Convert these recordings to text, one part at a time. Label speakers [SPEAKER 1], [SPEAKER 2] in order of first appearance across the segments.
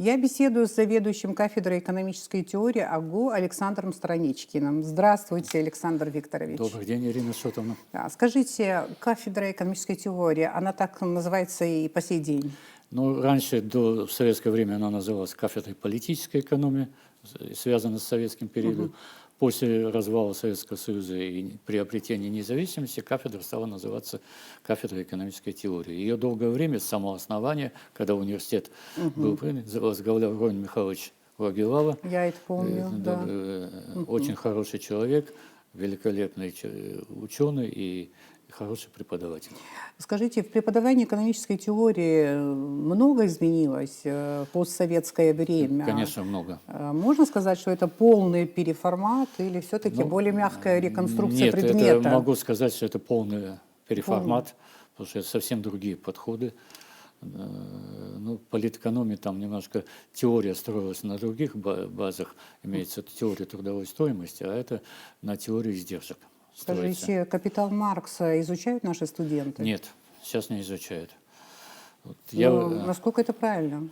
[SPEAKER 1] Я беседую с заведующим кафедрой экономической теории АГУ Александром Страничкиным. Здравствуйте, Александр Викторович.
[SPEAKER 2] Добрый день, Ирина Шотовна.
[SPEAKER 1] Скажите, кафедра экономической теории, она так называется и по сей день?
[SPEAKER 2] Ну, раньше, в советское время, она называлась кафедрой политической экономии, связана с советским периодом. После развала Советского Союза и приобретения независимости кафедра стала называться кафедрой экономической теории. Ее долгое время, с самого основания, когда университет был принят, возглавлял Ронин Михайлович Лагилава.
[SPEAKER 1] Я это помню, да.
[SPEAKER 2] Очень хороший человек, великолепный ученый и хороший преподаватель.
[SPEAKER 1] Скажите, в преподавании экономической теории много изменилось в постсоветское время?
[SPEAKER 2] Конечно, много.
[SPEAKER 1] Можно сказать, что это полный переформат или все-таки более мягкая реконструкция предмета?
[SPEAKER 2] Нет, могу сказать, что это полный переформат, потому что это совсем другие подходы. Ну, политэкономия, там немножко теория строилась на других базах, имеется теория трудовой стоимости, а это на теории издержек.
[SPEAKER 1] Скажите, «Капитал» Маркса изучают наши студенты?
[SPEAKER 2] Нет, сейчас не изучают. Вот
[SPEAKER 1] насколько это правильно?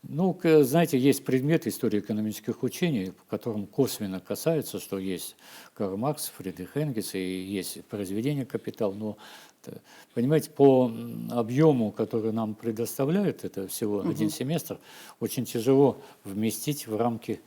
[SPEAKER 2] Ну, знаете, есть предмет истории экономических учений, в котором косвенно касается, что есть Карл Маркс, Фридрих Энгельс и есть произведение «Капитал», но, понимаете, по объему, который нам предоставляют, это всего один семестр, очень тяжело вместить в рамки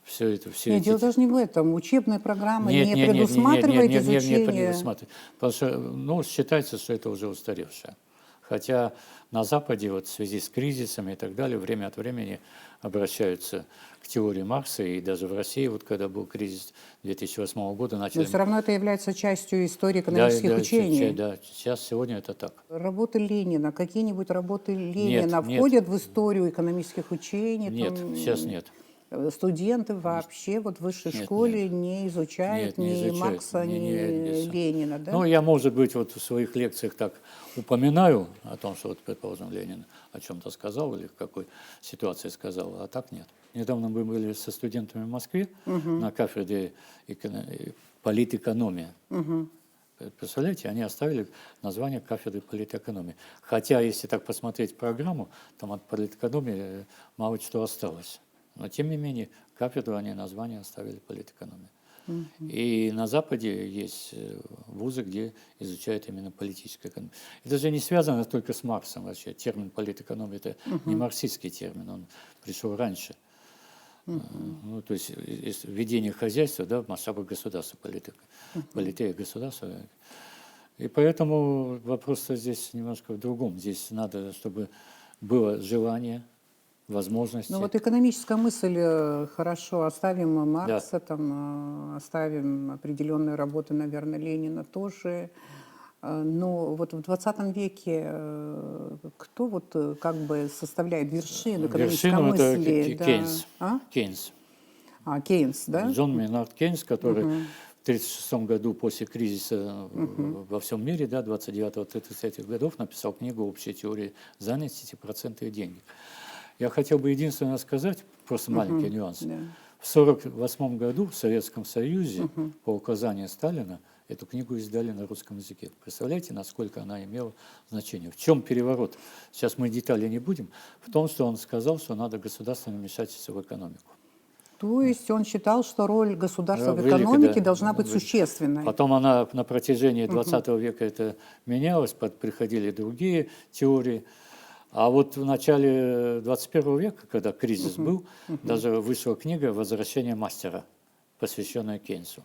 [SPEAKER 2] все это.
[SPEAKER 1] Нет, дело даже не в этом. Учебная программа не предусматривает изучение.
[SPEAKER 2] Не предусматривает. Потому что, ну, считается, что это уже устаревшее. Хотя на Западе, вот в связи с кризисами и так далее, время от времени обращаются к теории Маркса, и даже в России, вот когда был кризис 2008 года, начали...
[SPEAKER 1] Но все равно это является частью истории экономических учений.
[SPEAKER 2] Да, сейчас, сегодня это так.
[SPEAKER 1] Работы Ленина, какие-нибудь работы Ленина входят в историю экономических учений?
[SPEAKER 2] Нет, сейчас нет.
[SPEAKER 1] Студенты вообще вот в высшей школе не изучают ни Маркса, ни Ленина, да?
[SPEAKER 2] Ну, я, может быть, вот в своих лекциях так упоминаю о том, что, вот, предположим, Ленин о чем-то сказал или в какой ситуации сказал, а так нет. Недавно мы были со студентами в Москве на кафедре политэкономии. Представляете, они оставили название кафедры политэкономии. Хотя, если так посмотреть программу, там от политэкономии мало что осталось. Но, тем не менее, кафедру они название оставили политэкономия. И на Западе есть вузы, где изучают именно политическую экономию. Это же не связано только с Марксом вообще. Термин политэкономия – это не марксистский термин, он пришел раньше. Ну, то есть ведение хозяйства, да, в масштабах государства, политея государства. И поэтому вопрос здесь немножко в другом. Здесь надо, чтобы было желание, возможности.
[SPEAKER 1] Ну вот экономическая мысль хорошо, оставим Маркса, там, оставим определенные работы, наверное, Ленина тоже. Но вот в 20 веке кто вот как бы составляет вершину экономической мысли?
[SPEAKER 2] Это Кейнс. Кейнс.
[SPEAKER 1] Кейнс, да?
[SPEAKER 2] Джон Мейнард Кейнс, который в 1936 году после кризиса во всем мире, да, 29-30 годов, написал книгу «Общая теория занятости, проценты и деньги». Я хотел бы единственное сказать, просто маленький нюанс. В 1948 году в Советском Союзе по указанию Сталина эту книгу издали на русском языке. Представляете, насколько она имела значение? В чем переворот? Сейчас мы детали не будем. В том, что он сказал, что надо государственное вмешательство в экономику.
[SPEAKER 1] То есть он считал, что роль государства в экономике должна быть существенной.
[SPEAKER 2] Потом она на протяжении 20 века это менялось, приходили другие теории. А вот в начале 21 века, когда кризис был, даже вышла книга «Возвращение мастера», посвященная Кейнсу.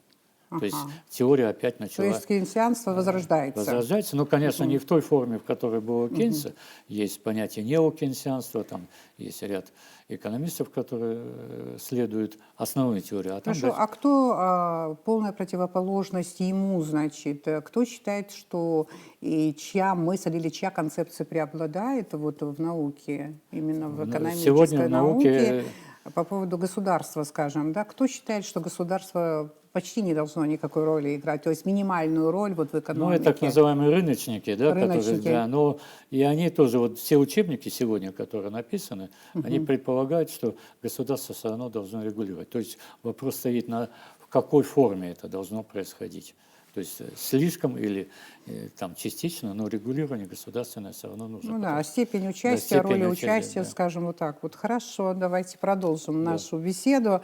[SPEAKER 2] То есть теория опять начала...
[SPEAKER 1] То есть кейнсианство возрождается.
[SPEAKER 2] Возрождается, но, конечно, не в той форме, в которой было у Кейнса. Есть понятие неокейнсианства, там есть ряд экономистов, которые следуют основной теории.
[SPEAKER 1] Хорошо, а кто полная противоположность ему, значит? Кто считает, что и чья мысль или чья концепция преобладает вот в науке, именно в экономической науке? По поводу государства, скажем, да, кто считает, что государство почти не должно никакой роли играть, то есть минимальную роль вот в экономике?
[SPEAKER 2] Ну, это так называемые рыночники, да, которые, да, но и они тоже, вот все учебники сегодня, которые написаны, они предполагают, что государство все равно должно регулировать. То есть вопрос стоит в в какой форме это должно происходить. То есть слишком или там частично, но регулирование государственное все равно нужно.
[SPEAKER 1] Ну да, степень участия,
[SPEAKER 2] Да, степень
[SPEAKER 1] роли
[SPEAKER 2] участия,
[SPEAKER 1] участия,
[SPEAKER 2] да.
[SPEAKER 1] скажем вот так вот. Хорошо, давайте продолжим
[SPEAKER 2] Да.
[SPEAKER 1] нашу беседу.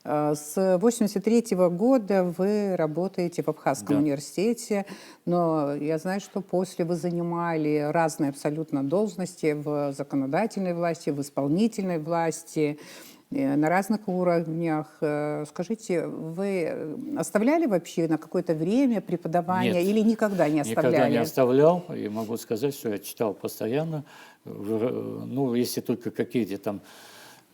[SPEAKER 1] С 1983 года вы работаете в Абхазском
[SPEAKER 2] Да.
[SPEAKER 1] университете, но я знаю, что после вы занимали разные абсолютно должности в законодательной власти, в исполнительной власти, на разных уровнях. Скажите, вы оставляли вообще на какое-то время преподавание
[SPEAKER 2] Нет,
[SPEAKER 1] или никогда не оставляли?
[SPEAKER 2] никогда не оставлял, и могу сказать, что я читал постоянно. Ну, если только какие-то там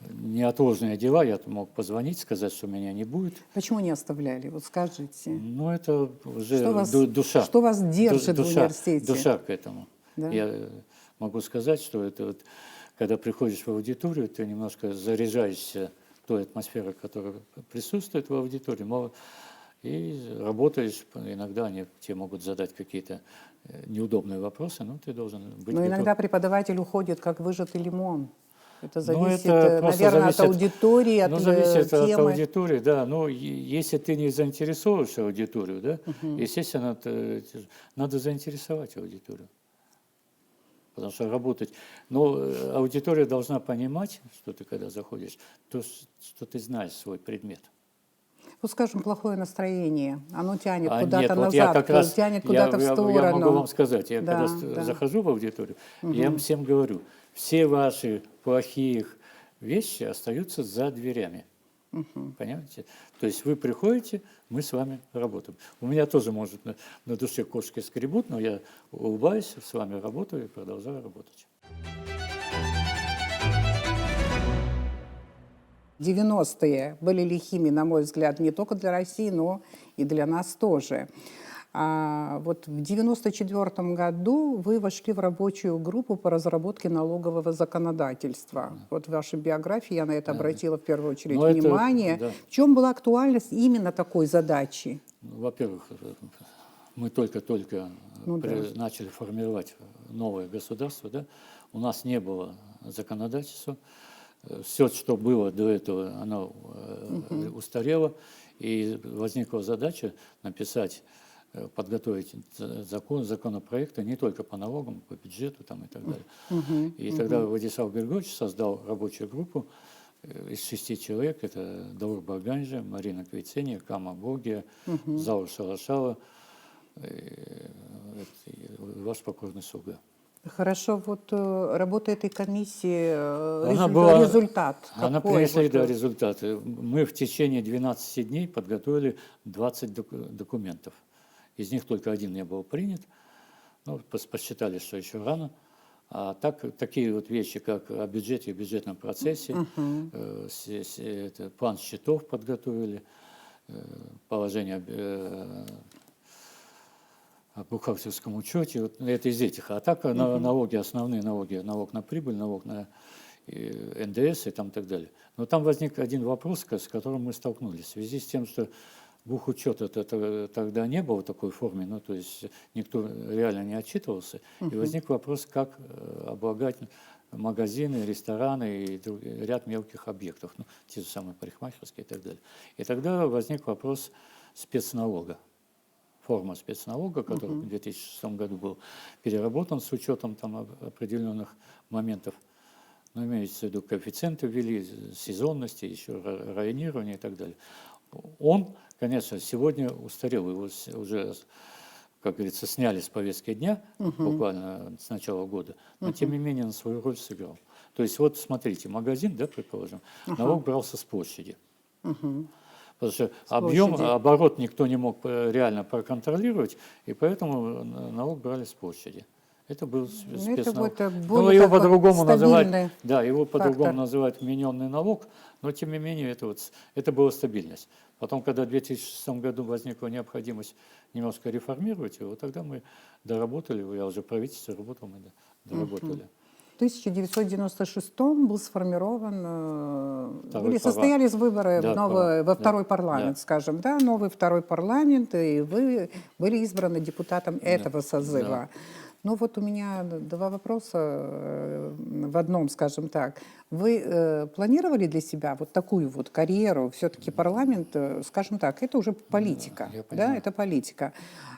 [SPEAKER 2] неотложные дела, я мог позвонить, сказать, что меня не будет.
[SPEAKER 1] Почему не оставляли? Вот скажите.
[SPEAKER 2] Ну, это уже
[SPEAKER 1] Что вас,
[SPEAKER 2] душа.
[SPEAKER 1] что вас держит в
[SPEAKER 2] Душа,
[SPEAKER 1] университете?
[SPEAKER 2] душа к этому.
[SPEAKER 1] Да?
[SPEAKER 2] Я могу сказать, что это вот, когда приходишь в аудиторию, ты немножко заряжаешься той атмосферой, которая присутствует в аудитории, и работаешь. Иногда они тебе могут задать какие-то неудобные вопросы, но ты должен быть
[SPEAKER 1] Но
[SPEAKER 2] готов.
[SPEAKER 1] иногда преподаватель уходит как выжатый лимон. Это
[SPEAKER 2] Ну,
[SPEAKER 1] зависит,
[SPEAKER 2] это просто
[SPEAKER 1] наверное, от
[SPEAKER 2] зависит-
[SPEAKER 1] аудитории, от
[SPEAKER 2] зависит от
[SPEAKER 1] темы.
[SPEAKER 2] аудитории, да. Но если ты не заинтересовываешь аудиторию, да, естественно, надо заинтересовать аудиторию. Потому что работать... Но аудитория должна понимать, что ты, когда заходишь, то, что ты знаешь свой предмет.
[SPEAKER 1] Ну, скажем, плохое настроение, оно тянет куда-то
[SPEAKER 2] Нет, вот
[SPEAKER 1] назад,
[SPEAKER 2] я как раз,
[SPEAKER 1] тянет куда-то в сторону.
[SPEAKER 2] я могу вам сказать, я
[SPEAKER 1] Да,
[SPEAKER 2] когда
[SPEAKER 1] да.
[SPEAKER 2] захожу в аудиторию, я им всем говорю, все ваши плохие вещи остаются за дверями. Понимаете? То есть вы приходите, мы с вами работаем. У меня тоже, может, на душе кошки скребут, но я улыбаюсь, с вами работаю и продолжаю работать.
[SPEAKER 1] 90-е были лихими, на мой взгляд, не только для России, но и для нас тоже. А вот в 1994 году вы вошли в рабочую группу по разработке налогового законодательства. Вот в вашей биографии я на это обратила в первую очередь
[SPEAKER 2] Но это,
[SPEAKER 1] внимание.
[SPEAKER 2] да.
[SPEAKER 1] В чем была актуальность именно такой задачи?
[SPEAKER 2] Ну, во-первых, мы только-только
[SPEAKER 1] Ну да.
[SPEAKER 2] начали формировать новое государство, да? У нас не было законодательства. Все, что было до этого, оно устарело, и возникла задача написать, подготовить законопроекты не только по налогам, по бюджету там, и так далее. И тогда Владислав Григорьевич создал рабочую группу из 6 человек. Это Даур Барганжи, Марина Квицения, Кама Богия, Заур Шалашава, ваш покорный слуга.
[SPEAKER 1] Хорошо, вот работа этой комиссии, результат.
[SPEAKER 2] Она
[SPEAKER 1] какой?
[SPEAKER 2] принесла,
[SPEAKER 1] Вот,
[SPEAKER 2] да, результаты. Мы в течение 12 дней подготовили 20 документов. Из них только один не был принят. Ну, посчитали, что еще рано. А такие вот вещи, как о бюджете и бюджетном процессе, план счетов подготовили, положение о бухгалтерском учете, вот это из этих. А так налоги, основные налоги, налог на прибыль, налог на НДС и там так далее. Но там возник один вопрос, с которым мы столкнулись. В связи с тем, что бухучета тогда не было в такой форме, ну, то есть никто реально не отчитывался, и возник вопрос, как облагать магазины, рестораны и ряд мелких объектов, ну, те же самые парикмахерские и так далее. И тогда возник вопрос спецналога. Форма спецналога, который в 2006 году был переработан с учетом там определенных моментов. Но имеется в виду коэффициенты ввели, сезонности, еще районирование и так далее. Он, конечно, сегодня устарел, его уже, как говорится, сняли с повестки дня, буквально с начала года, но тем не менее он свою роль сыграл. То есть вот смотрите, магазин, да, предположим, налог брался с площади. Потому что оборот никто не мог реально проконтролировать, и поэтому налог брали с площади. Это был спецналог. Ну, его по-другому называют, да, его по-другому называют вмененный налог, но тем не менее это была стабильность. Потом, когда в 2006 году возникла необходимость немножко реформировать его, тогда мы доработали, я уже в правительстве работал, мы доработали.
[SPEAKER 1] В 1996 был сформирован, состоялись выборы во второй парламент, скажем, да, новый второй парламент, и вы были избраны депутатом этого созыва. Ну вот у меня два вопроса в одном, скажем так. Вы планировали для себя вот такую вот карьеру? Все-таки парламент, скажем так, это уже политика,
[SPEAKER 2] Я
[SPEAKER 1] да,
[SPEAKER 2] понимаю.
[SPEAKER 1] это политика.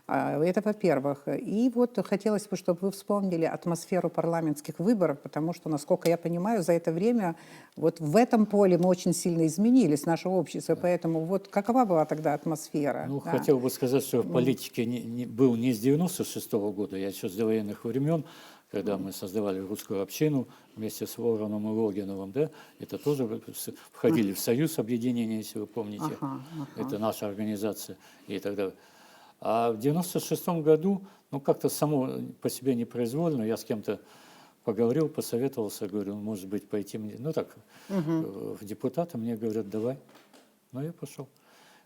[SPEAKER 1] Это во-первых. И вот хотелось бы, чтобы вы вспомнили атмосферу парламентских выборов, потому что, насколько я понимаю, за это время вот в этом поле мы очень сильно изменились, наше общество, поэтому вот какова была тогда атмосфера?
[SPEAKER 2] Ну,
[SPEAKER 1] Да.
[SPEAKER 2] хотел бы сказать, что в политике был не с 96-го года, я еще с довоенных времен, когда мы создавали русскую общину вместе с Вороном и Логиновым, да, это тоже входили в союз объединения, если вы помните,
[SPEAKER 1] Ага.
[SPEAKER 2] это наша организация и так далее. А в 96-м году, ну, как-то само по себе непроизвольно, я с кем-то поговорил, посоветовался, говорю, может быть, пойти мне, ну, так, в депутаты, мне говорят, давай. Ну, я пошел.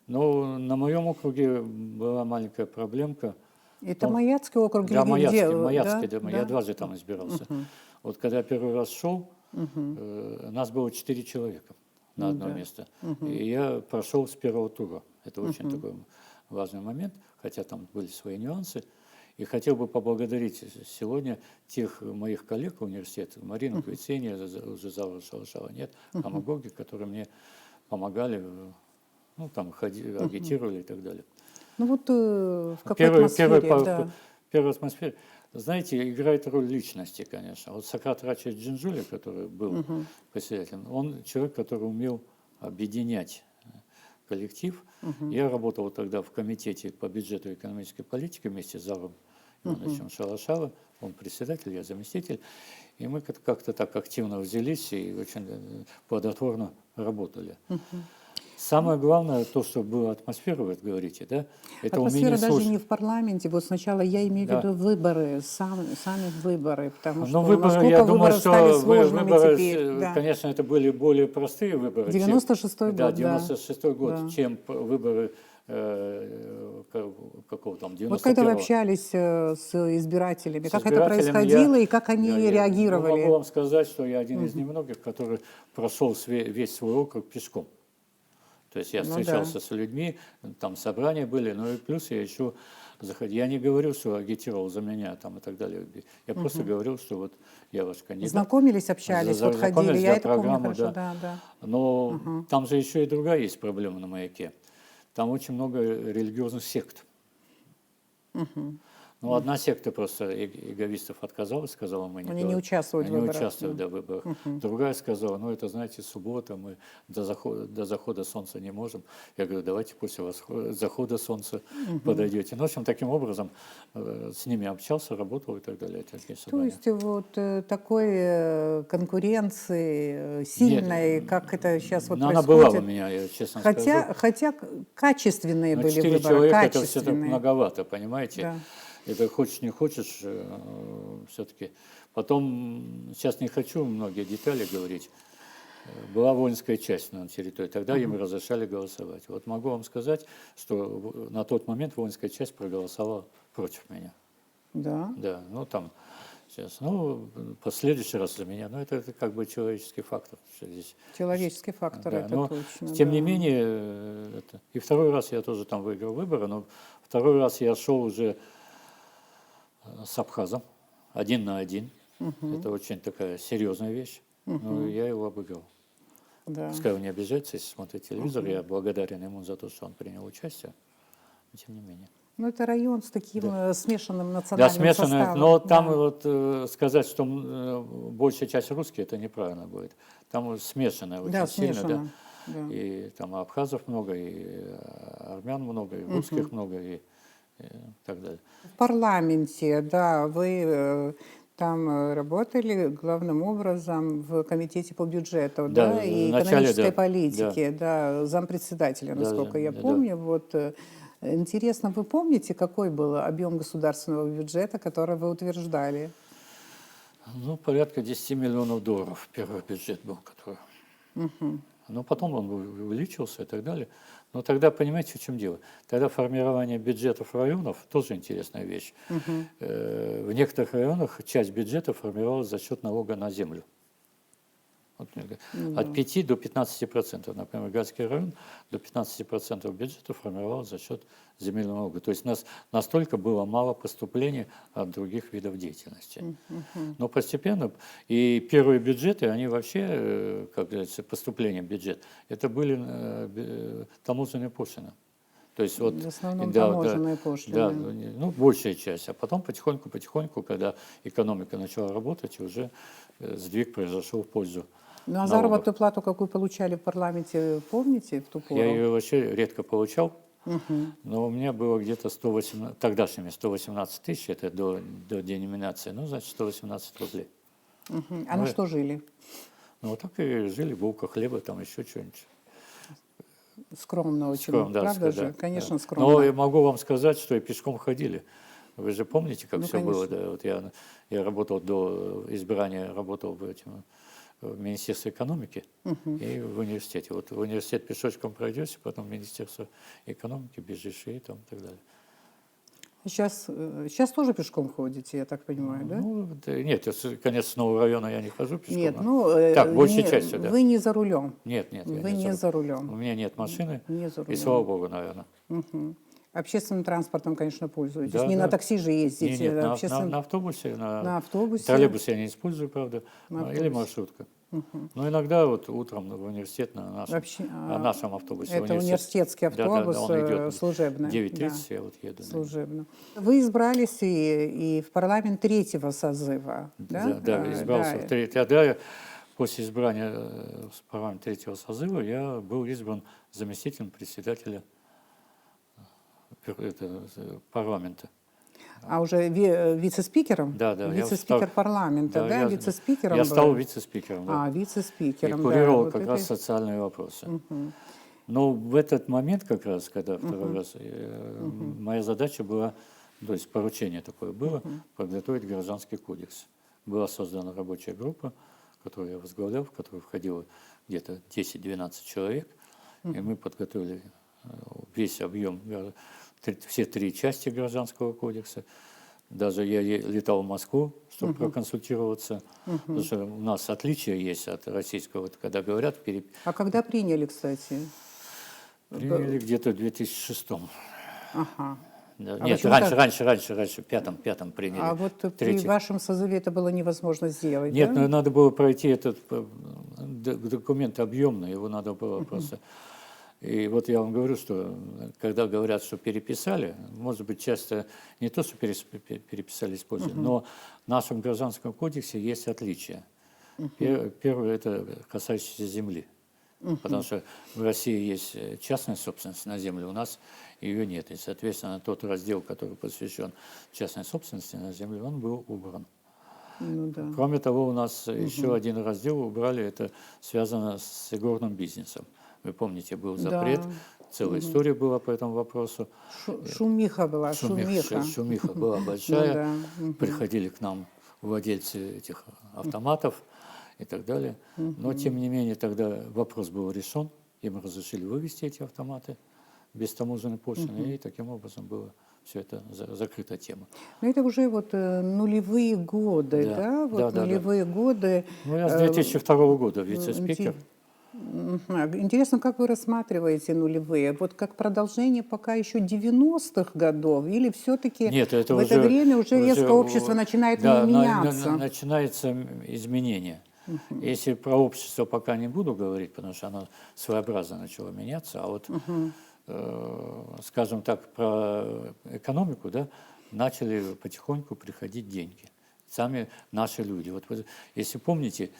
[SPEAKER 2] Но на моем округе была маленькая проблемка.
[SPEAKER 1] Это Маяцкий округ
[SPEAKER 2] Да,
[SPEAKER 1] или где?
[SPEAKER 2] Маяцкий,
[SPEAKER 1] Да?
[SPEAKER 2] да, я дважды там избирался. Вот когда я первый раз шел, нас было 4 человека на одно место. И я прошел с первого тура. Это очень такой важный момент, хотя там были свои нюансы. И хотел бы поблагодарить сегодня тех моих коллег университета, Марину Квицения, уже Завра Шалашова нет, Хамагоги, которые мне помогали, ну, там, агитировали и так далее.
[SPEAKER 1] Ну вот в какой атмосфере, да.
[SPEAKER 2] Первая атмосфера, знаете, играет роль личности, конечно. Вот Сократ Рачевич Джинджули, который был председателем, он человек, который умел объединять коллектив. Я работал тогда в комитете по бюджету и экономической политике вместе с Завром Ивановичем Шалашало, он председатель, я заместитель. И мы как-то так активно взялись и очень плодотворно работали. Самое главное, то, что была атмосфера, вы говорите, да? Это
[SPEAKER 1] Атмосфера
[SPEAKER 2] умение
[SPEAKER 1] даже
[SPEAKER 2] слушать.
[SPEAKER 1] не в парламенте. Вот сначала я имею в
[SPEAKER 2] Да.
[SPEAKER 1] виду выборы, сами выборы, потому что
[SPEAKER 2] Ну, выборы,
[SPEAKER 1] насколько
[SPEAKER 2] я думаю,
[SPEAKER 1] выборы стали
[SPEAKER 2] что
[SPEAKER 1] сложными
[SPEAKER 2] выборы,
[SPEAKER 1] теперь. Да.
[SPEAKER 2] конечно, это были более простые выборы.
[SPEAKER 1] 96-й
[SPEAKER 2] Да,
[SPEAKER 1] год, да.
[SPEAKER 2] 96-й год,
[SPEAKER 1] Да.
[SPEAKER 2] чем выборы какого там, 91-го.
[SPEAKER 1] Вот когда вы общались с избирателями,
[SPEAKER 2] С
[SPEAKER 1] как это
[SPEAKER 2] избирателями
[SPEAKER 1] происходило и как они
[SPEAKER 2] я
[SPEAKER 1] реагировали?
[SPEAKER 2] могу вам сказать, что я один из немногих, который прошел весь свой округ пешком. То есть я встречался с людьми, там собрания были, ну и плюс я еще заходил. Я не говорил, что агитировал за меня там и так далее. Я просто говорил, что вот я ваш кандидат.
[SPEAKER 1] Знакомились, общались, вот ходили,
[SPEAKER 2] Знакомились,
[SPEAKER 1] я
[SPEAKER 2] да,
[SPEAKER 1] это помню
[SPEAKER 2] программу,
[SPEAKER 1] хорошо,
[SPEAKER 2] да.
[SPEAKER 1] да.
[SPEAKER 2] Но там же еще и другая есть проблема на Маяке. Там очень много религиозных сект. Ну, одна секта просто эговистов отказалась, сказала, мы
[SPEAKER 1] Они не участвуют в
[SPEAKER 2] не
[SPEAKER 1] выборах.
[SPEAKER 2] участвуют в выборах. Другая сказала, ну, это, знаете, суббота, мы до захода солнца не можем. Я говорю, давайте после захода солнца подойдете. Ну, в общем, таким образом с ними общался, работал и так далее.
[SPEAKER 1] То есть вот такой конкуренции сильной, как это сейчас вот
[SPEAKER 2] она
[SPEAKER 1] происходит.
[SPEAKER 2] была у меня, я честно скажу.
[SPEAKER 1] Хотя качественные
[SPEAKER 2] Но
[SPEAKER 1] были
[SPEAKER 2] 4
[SPEAKER 1] выборы,
[SPEAKER 2] человека это все-таки
[SPEAKER 1] качественные.
[SPEAKER 2] многовато, понимаете?
[SPEAKER 1] Да.
[SPEAKER 2] Это хочешь не хочешь, все-таки. Потом, сейчас не хочу многие детали говорить, была воинская часть на территории, тогда им разрешали голосовать. Вот могу вам сказать, что на тот момент воинская часть проголосовала против меня.
[SPEAKER 1] Да.
[SPEAKER 2] Да, ну там сейчас, ну, в следующий раз за меня, но это как бы человеческий фактор. Здесь.
[SPEAKER 1] Человеческий фактор,
[SPEAKER 2] Да,
[SPEAKER 1] это
[SPEAKER 2] но,
[SPEAKER 1] точно.
[SPEAKER 2] тем
[SPEAKER 1] да.
[SPEAKER 2] не менее, и второй раз я тоже там выиграл выборы, но второй раз я шел уже с абхазом, 1 на 1. Это очень такая серьезная вещь. Но я его обыграл.
[SPEAKER 1] Да.
[SPEAKER 2] Пускай он не обижается, если смотрит телевизор. Я благодарен ему за то, что он принял участие. Но тем не менее.
[SPEAKER 1] Ну, это район с таким смешанным
[SPEAKER 2] Да,
[SPEAKER 1] национальным
[SPEAKER 2] смешанное,
[SPEAKER 1] составом.
[SPEAKER 2] но там
[SPEAKER 1] да.
[SPEAKER 2] вот сказать, что большая часть русские, это неправильно будет. Там смешанное очень
[SPEAKER 1] Да,
[SPEAKER 2] сильно.
[SPEAKER 1] смешано.
[SPEAKER 2] Да.
[SPEAKER 1] Да.
[SPEAKER 2] И там абхазов много, и армян много, и русских много, и так далее.
[SPEAKER 1] В парламенте, да, вы там работали главным образом в комитете по бюджету,
[SPEAKER 2] Да,
[SPEAKER 1] да, и
[SPEAKER 2] вначале,
[SPEAKER 1] экономической
[SPEAKER 2] да,
[SPEAKER 1] политике, да, зампредседателя, насколько я
[SPEAKER 2] да.
[SPEAKER 1] помню. Вот интересно, вы помните, какой был объем государственного бюджета, который вы утверждали?
[SPEAKER 2] Ну, порядка 10 миллионов долларов первый бюджет был, который. Но потом он увеличился и так далее. Но тогда, понимаете, в чем дело? Тогда формирование бюджетов районов тоже интересная вещь. В некоторых районах часть бюджета формировалась за счет налога на землю. Вот, от 5 до 15%. Например, Гальский район до 15% бюджета формировал за счет земельного налога. То есть у нас настолько было мало поступлений от других видов деятельности. Но постепенно, и первые бюджеты, они вообще, как говорится, поступления в бюджет, это были таможенные пошлины. То есть вот,
[SPEAKER 1] В основном
[SPEAKER 2] да,
[SPEAKER 1] таможенные
[SPEAKER 2] да,
[SPEAKER 1] пошлины.
[SPEAKER 2] да, ну, большая часть. А потом потихоньку, когда экономика начала работать, уже сдвиг произошел в пользу
[SPEAKER 1] Ну а
[SPEAKER 2] налогов.
[SPEAKER 1] заработную плату, какую получали в парламенте, помните, в ту пору?
[SPEAKER 2] Я ее вообще редко получал, но у меня было где-то 118, тогдашними 118 тысяч, это до деноминации, ну, значит, 118 рублей.
[SPEAKER 1] А на что жили?
[SPEAKER 2] Ну, вот так и жили, булка хлеба, там еще что-нибудь.
[SPEAKER 1] Скромно очень,
[SPEAKER 2] Скромно, да,
[SPEAKER 1] правда же?
[SPEAKER 2] да,
[SPEAKER 1] Конечно,
[SPEAKER 2] да.
[SPEAKER 1] скромно.
[SPEAKER 2] Но я могу вам сказать, что и пешком ходили. Вы же помните, как
[SPEAKER 1] Ну,
[SPEAKER 2] все было?
[SPEAKER 1] конечно.
[SPEAKER 2] Да? Вот я работал до избрания, работал в Министерстве экономики и в университете. Вот в университет пешочком пройдешь, потом в Министерство экономики бежишь и там и так далее.
[SPEAKER 1] Сейчас тоже пешком ходите, я так понимаю, да?
[SPEAKER 2] Ну, нет, конечно, с нового района я не хожу пешком.
[SPEAKER 1] Нет,
[SPEAKER 2] но-
[SPEAKER 1] ну,
[SPEAKER 2] так, большей частью, да.
[SPEAKER 1] вы не за рулем.
[SPEAKER 2] Нет, я
[SPEAKER 1] Вы
[SPEAKER 2] не
[SPEAKER 1] не за
[SPEAKER 2] У
[SPEAKER 1] рулем.
[SPEAKER 2] меня нет машины,
[SPEAKER 1] Не за
[SPEAKER 2] и
[SPEAKER 1] рулем.
[SPEAKER 2] слава богу, наверное.
[SPEAKER 1] Общественным транспортом, конечно, пользуетесь.
[SPEAKER 2] Да,
[SPEAKER 1] Не
[SPEAKER 2] да.
[SPEAKER 1] на такси же ездите.
[SPEAKER 2] Нет, на
[SPEAKER 1] общественным-
[SPEAKER 2] автобусе,
[SPEAKER 1] на автобусе.
[SPEAKER 2] троллейбус я не использую, правда,
[SPEAKER 1] На
[SPEAKER 2] или
[SPEAKER 1] автобусе.
[SPEAKER 2] маршрутка. Но иногда вот утром в университет на нашем автобусе.
[SPEAKER 1] Это университетский
[SPEAKER 2] Да, да,
[SPEAKER 1] автобус,
[SPEAKER 2] он идет
[SPEAKER 1] служебный.
[SPEAKER 2] 9:30,
[SPEAKER 1] Да,
[SPEAKER 2] я вот еду.
[SPEAKER 1] служебно. Вы избрались и в парламент третьего созыва, да?
[SPEAKER 2] Да, избрался в тогда после избрания в парламент третьего созыва я был избран заместителем председателя парламента.
[SPEAKER 1] А уже вице-спикером?
[SPEAKER 2] Да, я
[SPEAKER 1] Вице-спикер парламента, да?
[SPEAKER 2] я
[SPEAKER 1] Вице-спикером
[SPEAKER 2] я
[SPEAKER 1] был?
[SPEAKER 2] стал вице-спикером, да.
[SPEAKER 1] А,
[SPEAKER 2] И
[SPEAKER 1] вице-спикером, да.
[SPEAKER 2] курировал
[SPEAKER 1] Вот
[SPEAKER 2] как
[SPEAKER 1] это-
[SPEAKER 2] раз социальные вопросы. Но в этот момент как раз, когда второй раз, моя задача была, то есть поручение такое было, подготовить гражданский кодекс. Была создана рабочая группа, которую я возглавлял, в которую входило где-то 10-12 человек, и мы подготовили весь объем, все 3 части гражданского кодекса. Даже я летал в Москву, чтобы проконсультироваться, потому что у нас отличия есть от российского, вот когда говорят,
[SPEAKER 1] А когда приняли, кстати?
[SPEAKER 2] приняли где-то в 2006.
[SPEAKER 1] Ага.
[SPEAKER 2] Да,
[SPEAKER 1] А
[SPEAKER 2] нет,
[SPEAKER 1] почему
[SPEAKER 2] раньше, в пятом приняли.
[SPEAKER 1] А вот при
[SPEAKER 2] третий.
[SPEAKER 1] вашем созыве это было невозможно сделать,
[SPEAKER 2] Нет,
[SPEAKER 1] да?
[SPEAKER 2] ну, надо было пройти этот документ объемный, его надо было просто... И вот я вам говорю, что когда говорят, что переписали, может быть, часто не то, что переписали, использовали, но в нашем гражданском кодексе есть отличия. Первое – это касающееся земли. Потому что в России есть частная собственность на землю, у нас ее нет. И, соответственно, тот раздел, который посвящен частной собственности на землю, он был убран.
[SPEAKER 1] Ну, да.
[SPEAKER 2] Кроме того, у нас еще один раздел убрали, это связано с игорным бизнесом. Вы помните, был запрет, целая история была по этому вопросу.
[SPEAKER 1] Шумиха была, шумиха.
[SPEAKER 2] Шумиха была большая.
[SPEAKER 1] Ну да.
[SPEAKER 2] Приходили к нам владельцы этих автоматов и так далее. Но, тем не менее, тогда вопрос был решен, им разрешили вывести эти автоматы без таможенной пошлины, и таким образом было все это закрыта тема.
[SPEAKER 1] Ну, это уже вот нулевые годы,
[SPEAKER 2] Да.
[SPEAKER 1] да? Вот
[SPEAKER 2] Да.
[SPEAKER 1] нулевые годы.
[SPEAKER 2] Ну, я с 2002 года вице-спикер.
[SPEAKER 1] Интересно, как вы рассматриваете нулевые? Вот как продолжение пока еще 90-х годов? Или все-таки
[SPEAKER 2] Нет, это
[SPEAKER 1] в
[SPEAKER 2] уже,
[SPEAKER 1] это время уже резко общество начинает меняться?
[SPEAKER 2] Начинается изменение. Если про общество пока не буду говорить, потому что оно своеобразно начало меняться, а вот, скажем так, про экономику, да, начали потихоньку приходить деньги. Сами наши люди. Вот, если помните,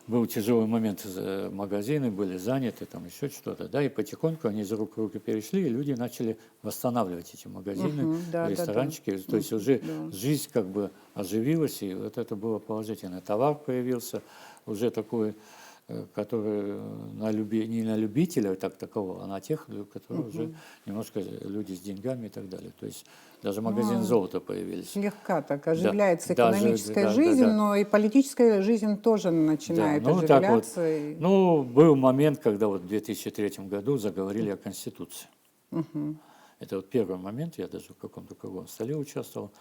[SPEAKER 2] был тяжелый момент, магазины были заняты, там еще что-то, да, и потихоньку они из рук в руки перешли, и люди начали восстанавливать эти магазины, ресторанчики, то есть уже жизнь как бы оживилась, и вот это было положительно. Товар появился уже такой, который не на любителя так такового, а на тех, которые уже немножко люди с деньгами и так далее. То есть даже магазин золота появились.
[SPEAKER 1] Слегка так оживляется
[SPEAKER 2] Да,
[SPEAKER 1] экономическая жизнь, но и политическая жизнь тоже начинает оживляться.
[SPEAKER 2] Так вот. Ну, был момент, когда вот в 2003 году заговорили о Конституции. Это вот первый момент, я даже в каком-то круглом столе участвовал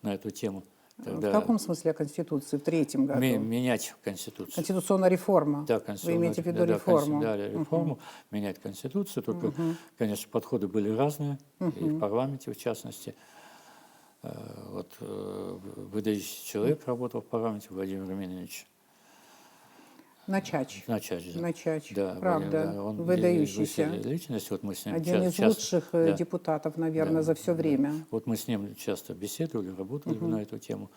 [SPEAKER 2] на эту тему. Тогда
[SPEAKER 1] В каком смысле о Конституции? В третьем году?
[SPEAKER 2] менять Конституцию.
[SPEAKER 1] Конституционная реформа?
[SPEAKER 2] Да,
[SPEAKER 1] Вы имеете в виду реформу?
[SPEAKER 2] Да, реформу, менять Конституцию. Только, конечно, подходы были разные, и в парламенте, в частности. Вот выдающийся человек работал в парламенте, Владимир Емельянович.
[SPEAKER 1] Начач.
[SPEAKER 2] Начач, да.
[SPEAKER 1] Начач,
[SPEAKER 2] Да,
[SPEAKER 1] правда,
[SPEAKER 2] да, он
[SPEAKER 1] выдающийся.
[SPEAKER 2] личность. Вот мы с ним
[SPEAKER 1] Один из лучших депутатов, наверное, за все время.
[SPEAKER 2] Вот мы с ним часто беседовали, работали на эту тему.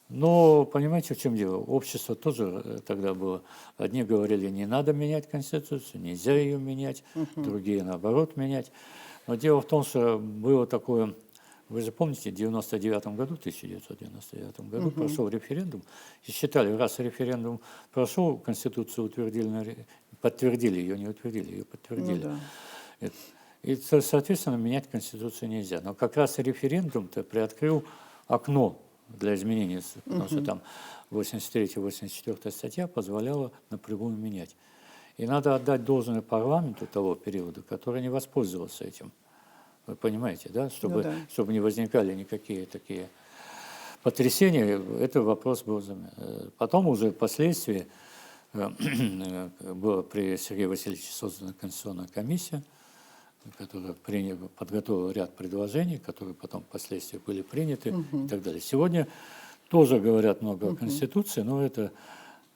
[SPEAKER 2] Но понимаете, в чем дело? Общество тоже тогда было. Одни говорили, не надо менять Конституцию, нельзя ее менять, другие наоборот менять. Но дело в том, что было такое, вы же помните, в 1999 году прошел референдум, и считали, раз референдум прошел, Конституцию утвердили, подтвердили ее, не утвердили, ее подтвердили.
[SPEAKER 1] Ну, да.
[SPEAKER 2] И, соответственно, менять Конституцию нельзя. Но как раз референдум-то приоткрыл окно для изменений, потому что там 83-84 статья позволяла напрямую менять. И надо отдать должное парламенту того периода, который не воспользовался этим. Вы понимаете, да? Чтобы не возникали никакие такие потрясения, этот вопрос был. Потом уже впоследствии была при Сергее Васильевиче создана Конституционная комиссия, которая подготовила ряд предложений, которые потом впоследствии были приняты и так далее. Сегодня тоже говорят много о Конституции, но это,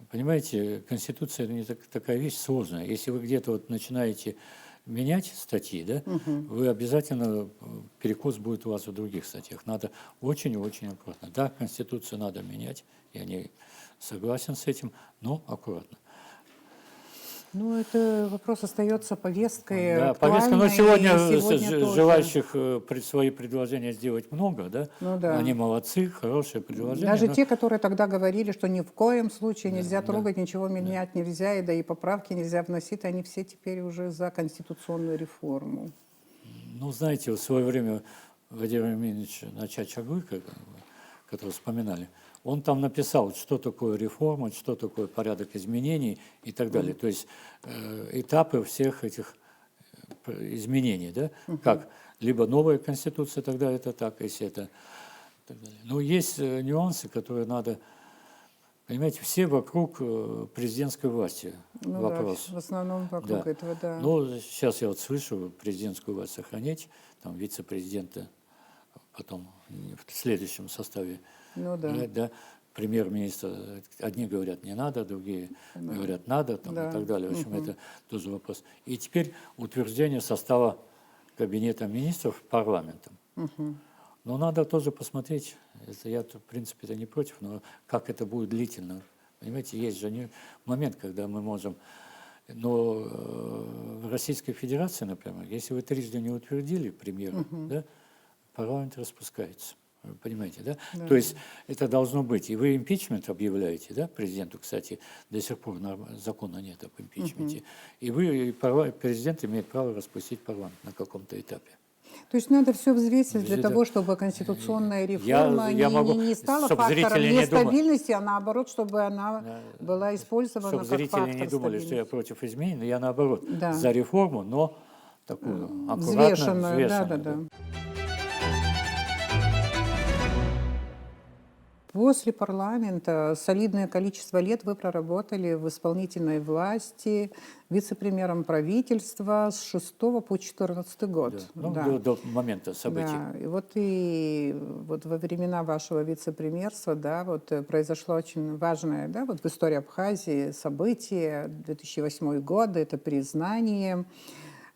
[SPEAKER 2] понимаете, Конституция – это не такая вещь сложная. Если вы где-то вот начинаете менять статьи, да, вы обязательно, перекос будет у вас в других статьях. Надо очень-очень аккуратно. Да, Конституцию надо менять, я не согласен с этим, но аккуратно.
[SPEAKER 1] Ну, это вопрос остается повесткой.
[SPEAKER 2] Да, повестка, но
[SPEAKER 1] сегодня
[SPEAKER 2] желающих свои предложения сделать много, да?
[SPEAKER 1] Ну, да.
[SPEAKER 2] Они молодцы, хорошие предложения.
[SPEAKER 1] Даже те, которые тогда говорили, что ни в коем случае нельзя трогать, ничего менять нельзя, и да и поправки нельзя вносить, они все теперь уже за конституционную реформу.
[SPEAKER 2] Ну, знаете, в свое время Владимир Емельянович Начач-Оглы, который вспоминали, он там написал, что такое реформа, что такое порядок изменений и так далее. То есть этапы всех этих изменений, да? Как либо новая конституция, тогда это так, если это так далее. Но есть нюансы, которые надо, понимаете, все вокруг президентской власти вопрос.
[SPEAKER 1] Да, в основном вокруг этого, да.
[SPEAKER 2] Ну, сейчас я вот слышу, президентскую власть сохранять, там вице-президента потом в следующем составе.
[SPEAKER 1] Ну, да.
[SPEAKER 2] Да, премьер-министр, одни говорят не надо, другие говорят надо, там, и так далее. В общем, это тоже вопрос. И теперь утверждение состава кабинета министров парламентом. Но надо тоже посмотреть, это я, в принципе, это не против, но как это будет длительно. Понимаете, есть же момент, когда мы можем. Но в Российской Федерации, например, если вы трижды не утвердили премьера, да, парламент распускается. Вы понимаете, да? То есть это должно быть. И вы импичмент объявляете, да, президенту, кстати, до сих пор закона нет об импичменте. И президент имеет право распустить парламент на каком-то этапе.
[SPEAKER 1] То есть надо все взвесить для того, чтобы конституционная реформа не стала фактором нестабильности, а наоборот, чтобы она была использована как фактор стабильности.
[SPEAKER 2] Чтобы зрители не думали, что я против изменений, но я наоборот за реформу, но такую
[SPEAKER 1] аккуратную,
[SPEAKER 2] взвешенную.
[SPEAKER 1] Да. После парламента солидное количество лет вы проработали в исполнительной власти, вице-премьером правительства с 6 по 14 год.
[SPEAKER 2] До момента событий.
[SPEAKER 1] Да. И вот во времена вашего вице-премьерства, да, вот произошло очень важное, да, вот в истории Абхазии событие, 2008 год, это признание.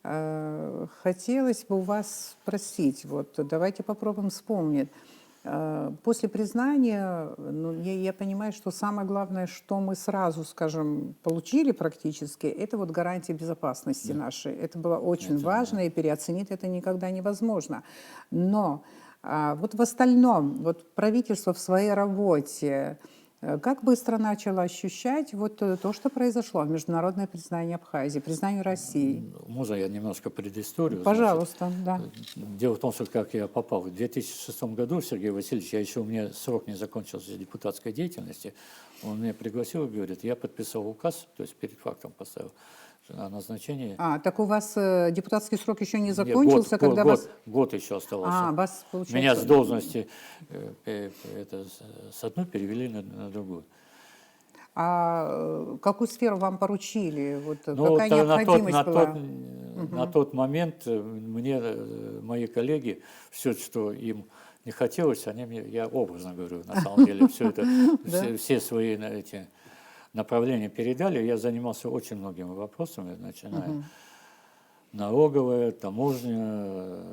[SPEAKER 1] Хотелось бы у вас спросить, вот давайте попробуем вспомнить. После признания, я понимаю, что самое главное, что мы сразу, скажем, получили практически, это вот гарантия безопасности нашей. Это было очень важно, и переоценить это никогда невозможно. Но вот в остальном, вот правительство в своей работе, как быстро начало ощущать вот то, что произошло, международное признание Абхазии, признание России?
[SPEAKER 2] Можно я немножко предысторию?
[SPEAKER 1] Пожалуйста, да.
[SPEAKER 2] Дело в том, что как я попал. В 2006 году Сергей Васильевич, у меня срок не закончился депутатской деятельности, он меня пригласил и говорит, я подписал указ, то есть перед фактом поставил, о назначении.
[SPEAKER 1] Так у вас депутатский срок еще не
[SPEAKER 2] Нет,
[SPEAKER 1] закончился, когда вас...
[SPEAKER 2] год еще оставался.
[SPEAKER 1] Вас, получается...
[SPEAKER 2] Меня с должности с одной перевели на другую.
[SPEAKER 1] Какую сферу вам поручили? Вот,
[SPEAKER 2] Ну,
[SPEAKER 1] какая необходимость была?
[SPEAKER 2] На тот момент мне мои коллеги, все, что им не хотелось, они мне, я образно говорю, на самом деле, все это, все свои эти направления передали. Я занимался очень многими вопросами, начиная налоговая, таможня,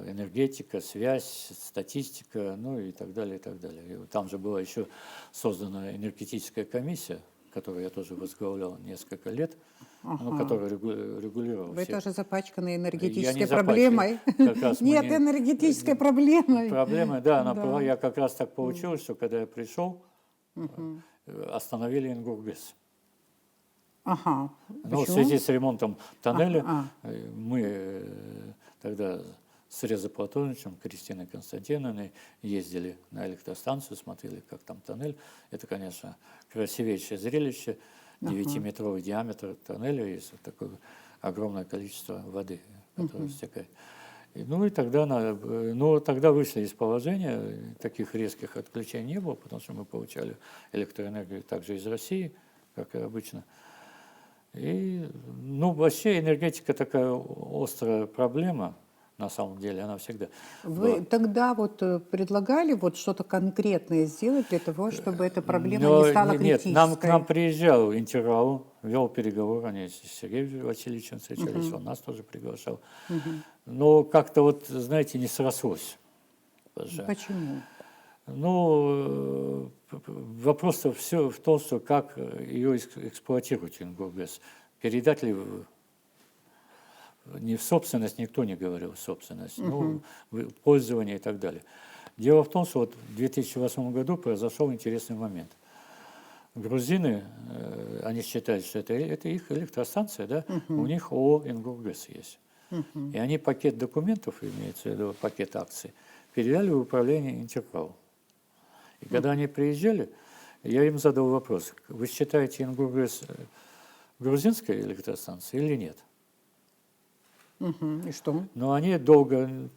[SPEAKER 2] энергетика, связь, статистика, ну и так далее, и так далее. И там же была еще создана энергетическая комиссия, которую я тоже возглавлял несколько лет, которая регулировала
[SPEAKER 1] Вы
[SPEAKER 2] все.
[SPEAKER 1] тоже запачканы
[SPEAKER 2] Я
[SPEAKER 1] энергетической
[SPEAKER 2] не
[SPEAKER 1] проблемой.
[SPEAKER 2] Как раз
[SPEAKER 1] Нет,
[SPEAKER 2] мне-
[SPEAKER 1] энергетической проблемой.
[SPEAKER 2] Проблема, да, она была. Я как раз так получилось, что когда я пришел, остановили Ингургес.
[SPEAKER 1] Ага.
[SPEAKER 2] Но в
[SPEAKER 1] Почему?
[SPEAKER 2] связи с ремонтом тоннеля мы тогда с Резо Платоновичем, Кристиной Константиновной ездили на электростанцию, смотрели, как там тоннель. Это, конечно, красивейшее зрелище. 9-метровый диаметр тоннеля, есть вот такое огромное количество воды, которое стекает. И тогда вышли из положения, таких резких отключений не было, потому что мы получали электроэнергию также из России, как и обычно. И, вообще энергетика такая острая проблема, на самом деле, она всегда
[SPEAKER 1] Вы
[SPEAKER 2] была.
[SPEAKER 1] тогда предлагали что-то конкретное сделать для того, чтобы эта проблема не стала
[SPEAKER 2] Нет,
[SPEAKER 1] критической?
[SPEAKER 2] к нам приезжал Интеррау, вел переговоры, они с Сергеем Васильевичем встречались, он нас тоже приглашал. Но как-то знаете, не срослось.
[SPEAKER 1] Почему?
[SPEAKER 2] Вопрос все в том, что как ее эксплуатировать, Ингургес. Передать ли не в собственность, никто не говорил собственность, в пользование и так далее. Дело в том, что в 2008 году произошел интересный момент. Грузины, они считают, что это их электростанция, да? У них ООО «Ингургес» есть. И они пакет документов, имеется в виду пакет акций, передали в управление Интеррау. И когда они приезжали, я им задал вопрос: вы считаете Ингургес грузинской электростанцией или нет?
[SPEAKER 1] И что?
[SPEAKER 2] Но они долго,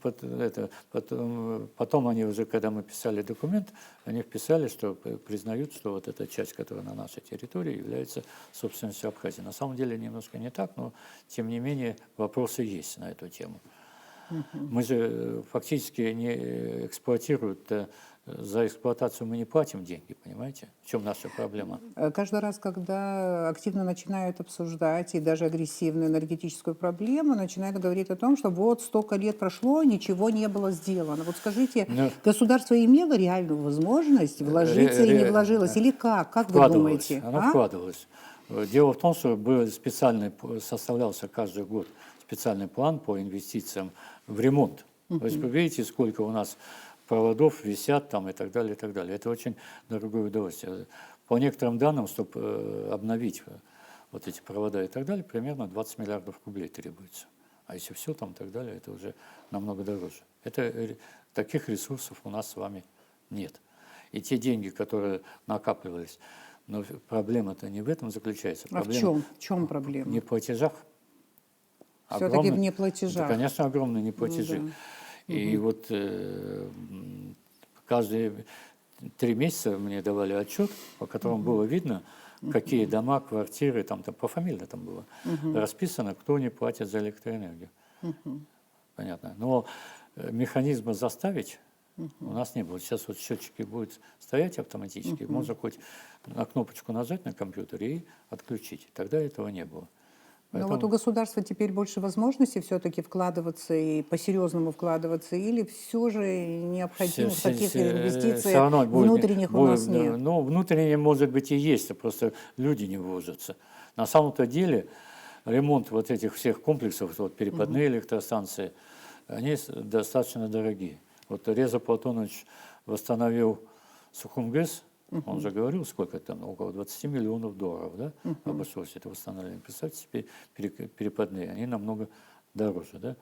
[SPEAKER 2] потом они уже, когда мы писали документ, они вписали, что признают, что вот эта часть, которая на нашей территории, является собственностью Абхазии. На самом деле немножко не так, но тем не менее вопросы есть на эту тему. Мы же фактически не эксплуатируют, за эксплуатацию мы не платим деньги, понимаете? В чем наша проблема?
[SPEAKER 1] Каждый раз, когда активно начинают обсуждать и даже агрессивную энергетическую проблему, начинают говорить о том, что столько лет прошло, ничего не было сделано. Вот скажите, государство имело реальную возможность вложиться или не вложилось? Или как? Как вы думаете?
[SPEAKER 2] Оно вкладывалось. Дело в том, что составлялся каждый год специальный план по инвестициям в ремонт. То есть вы видите, сколько у нас проводов висят там и так далее, и так далее. Это очень дорогое удовольствие. По некоторым данным, чтобы обновить вот эти провода и так далее, примерно 20 миллиардов рублей требуется. А если все там и так далее, это уже намного дороже. Таких ресурсов у нас с вами нет. И те деньги, которые накапливались, но проблема-то не в этом заключается.
[SPEAKER 1] В чем проблема?
[SPEAKER 2] Не в платежах.
[SPEAKER 1] Все-таки в неплатежах.
[SPEAKER 2] Это, конечно, огромные неплатежи. И каждые 3 месяца мне давали отчет, по которому было видно, какие дома, квартиры, там пофамильно там было расписано, кто не платит за электроэнергию. Понятно. Но механизма заставить у нас не было. Сейчас счетчики будут стоять автоматически, можно хоть на кнопочку нажать на компьютере и отключить. Тогда этого не было.
[SPEAKER 1] Но у государства теперь больше возможностей все-таки вкладываться и по-серьезному вкладываться, или все же необходимых таких инвестиций внутренних у нас нет?
[SPEAKER 2] Внутренние, может быть, и есть, просто люди не вложатся. На самом-то деле ремонт вот этих всех комплексов, перепадные электростанции, они достаточно дорогие. Вот Резо Платонович восстановил Сухумгэс, он же говорил, сколько там, около 20 миллионов долларов, да, обошлось это восстановление. Представьте себе, перепадные, они намного дороже, да.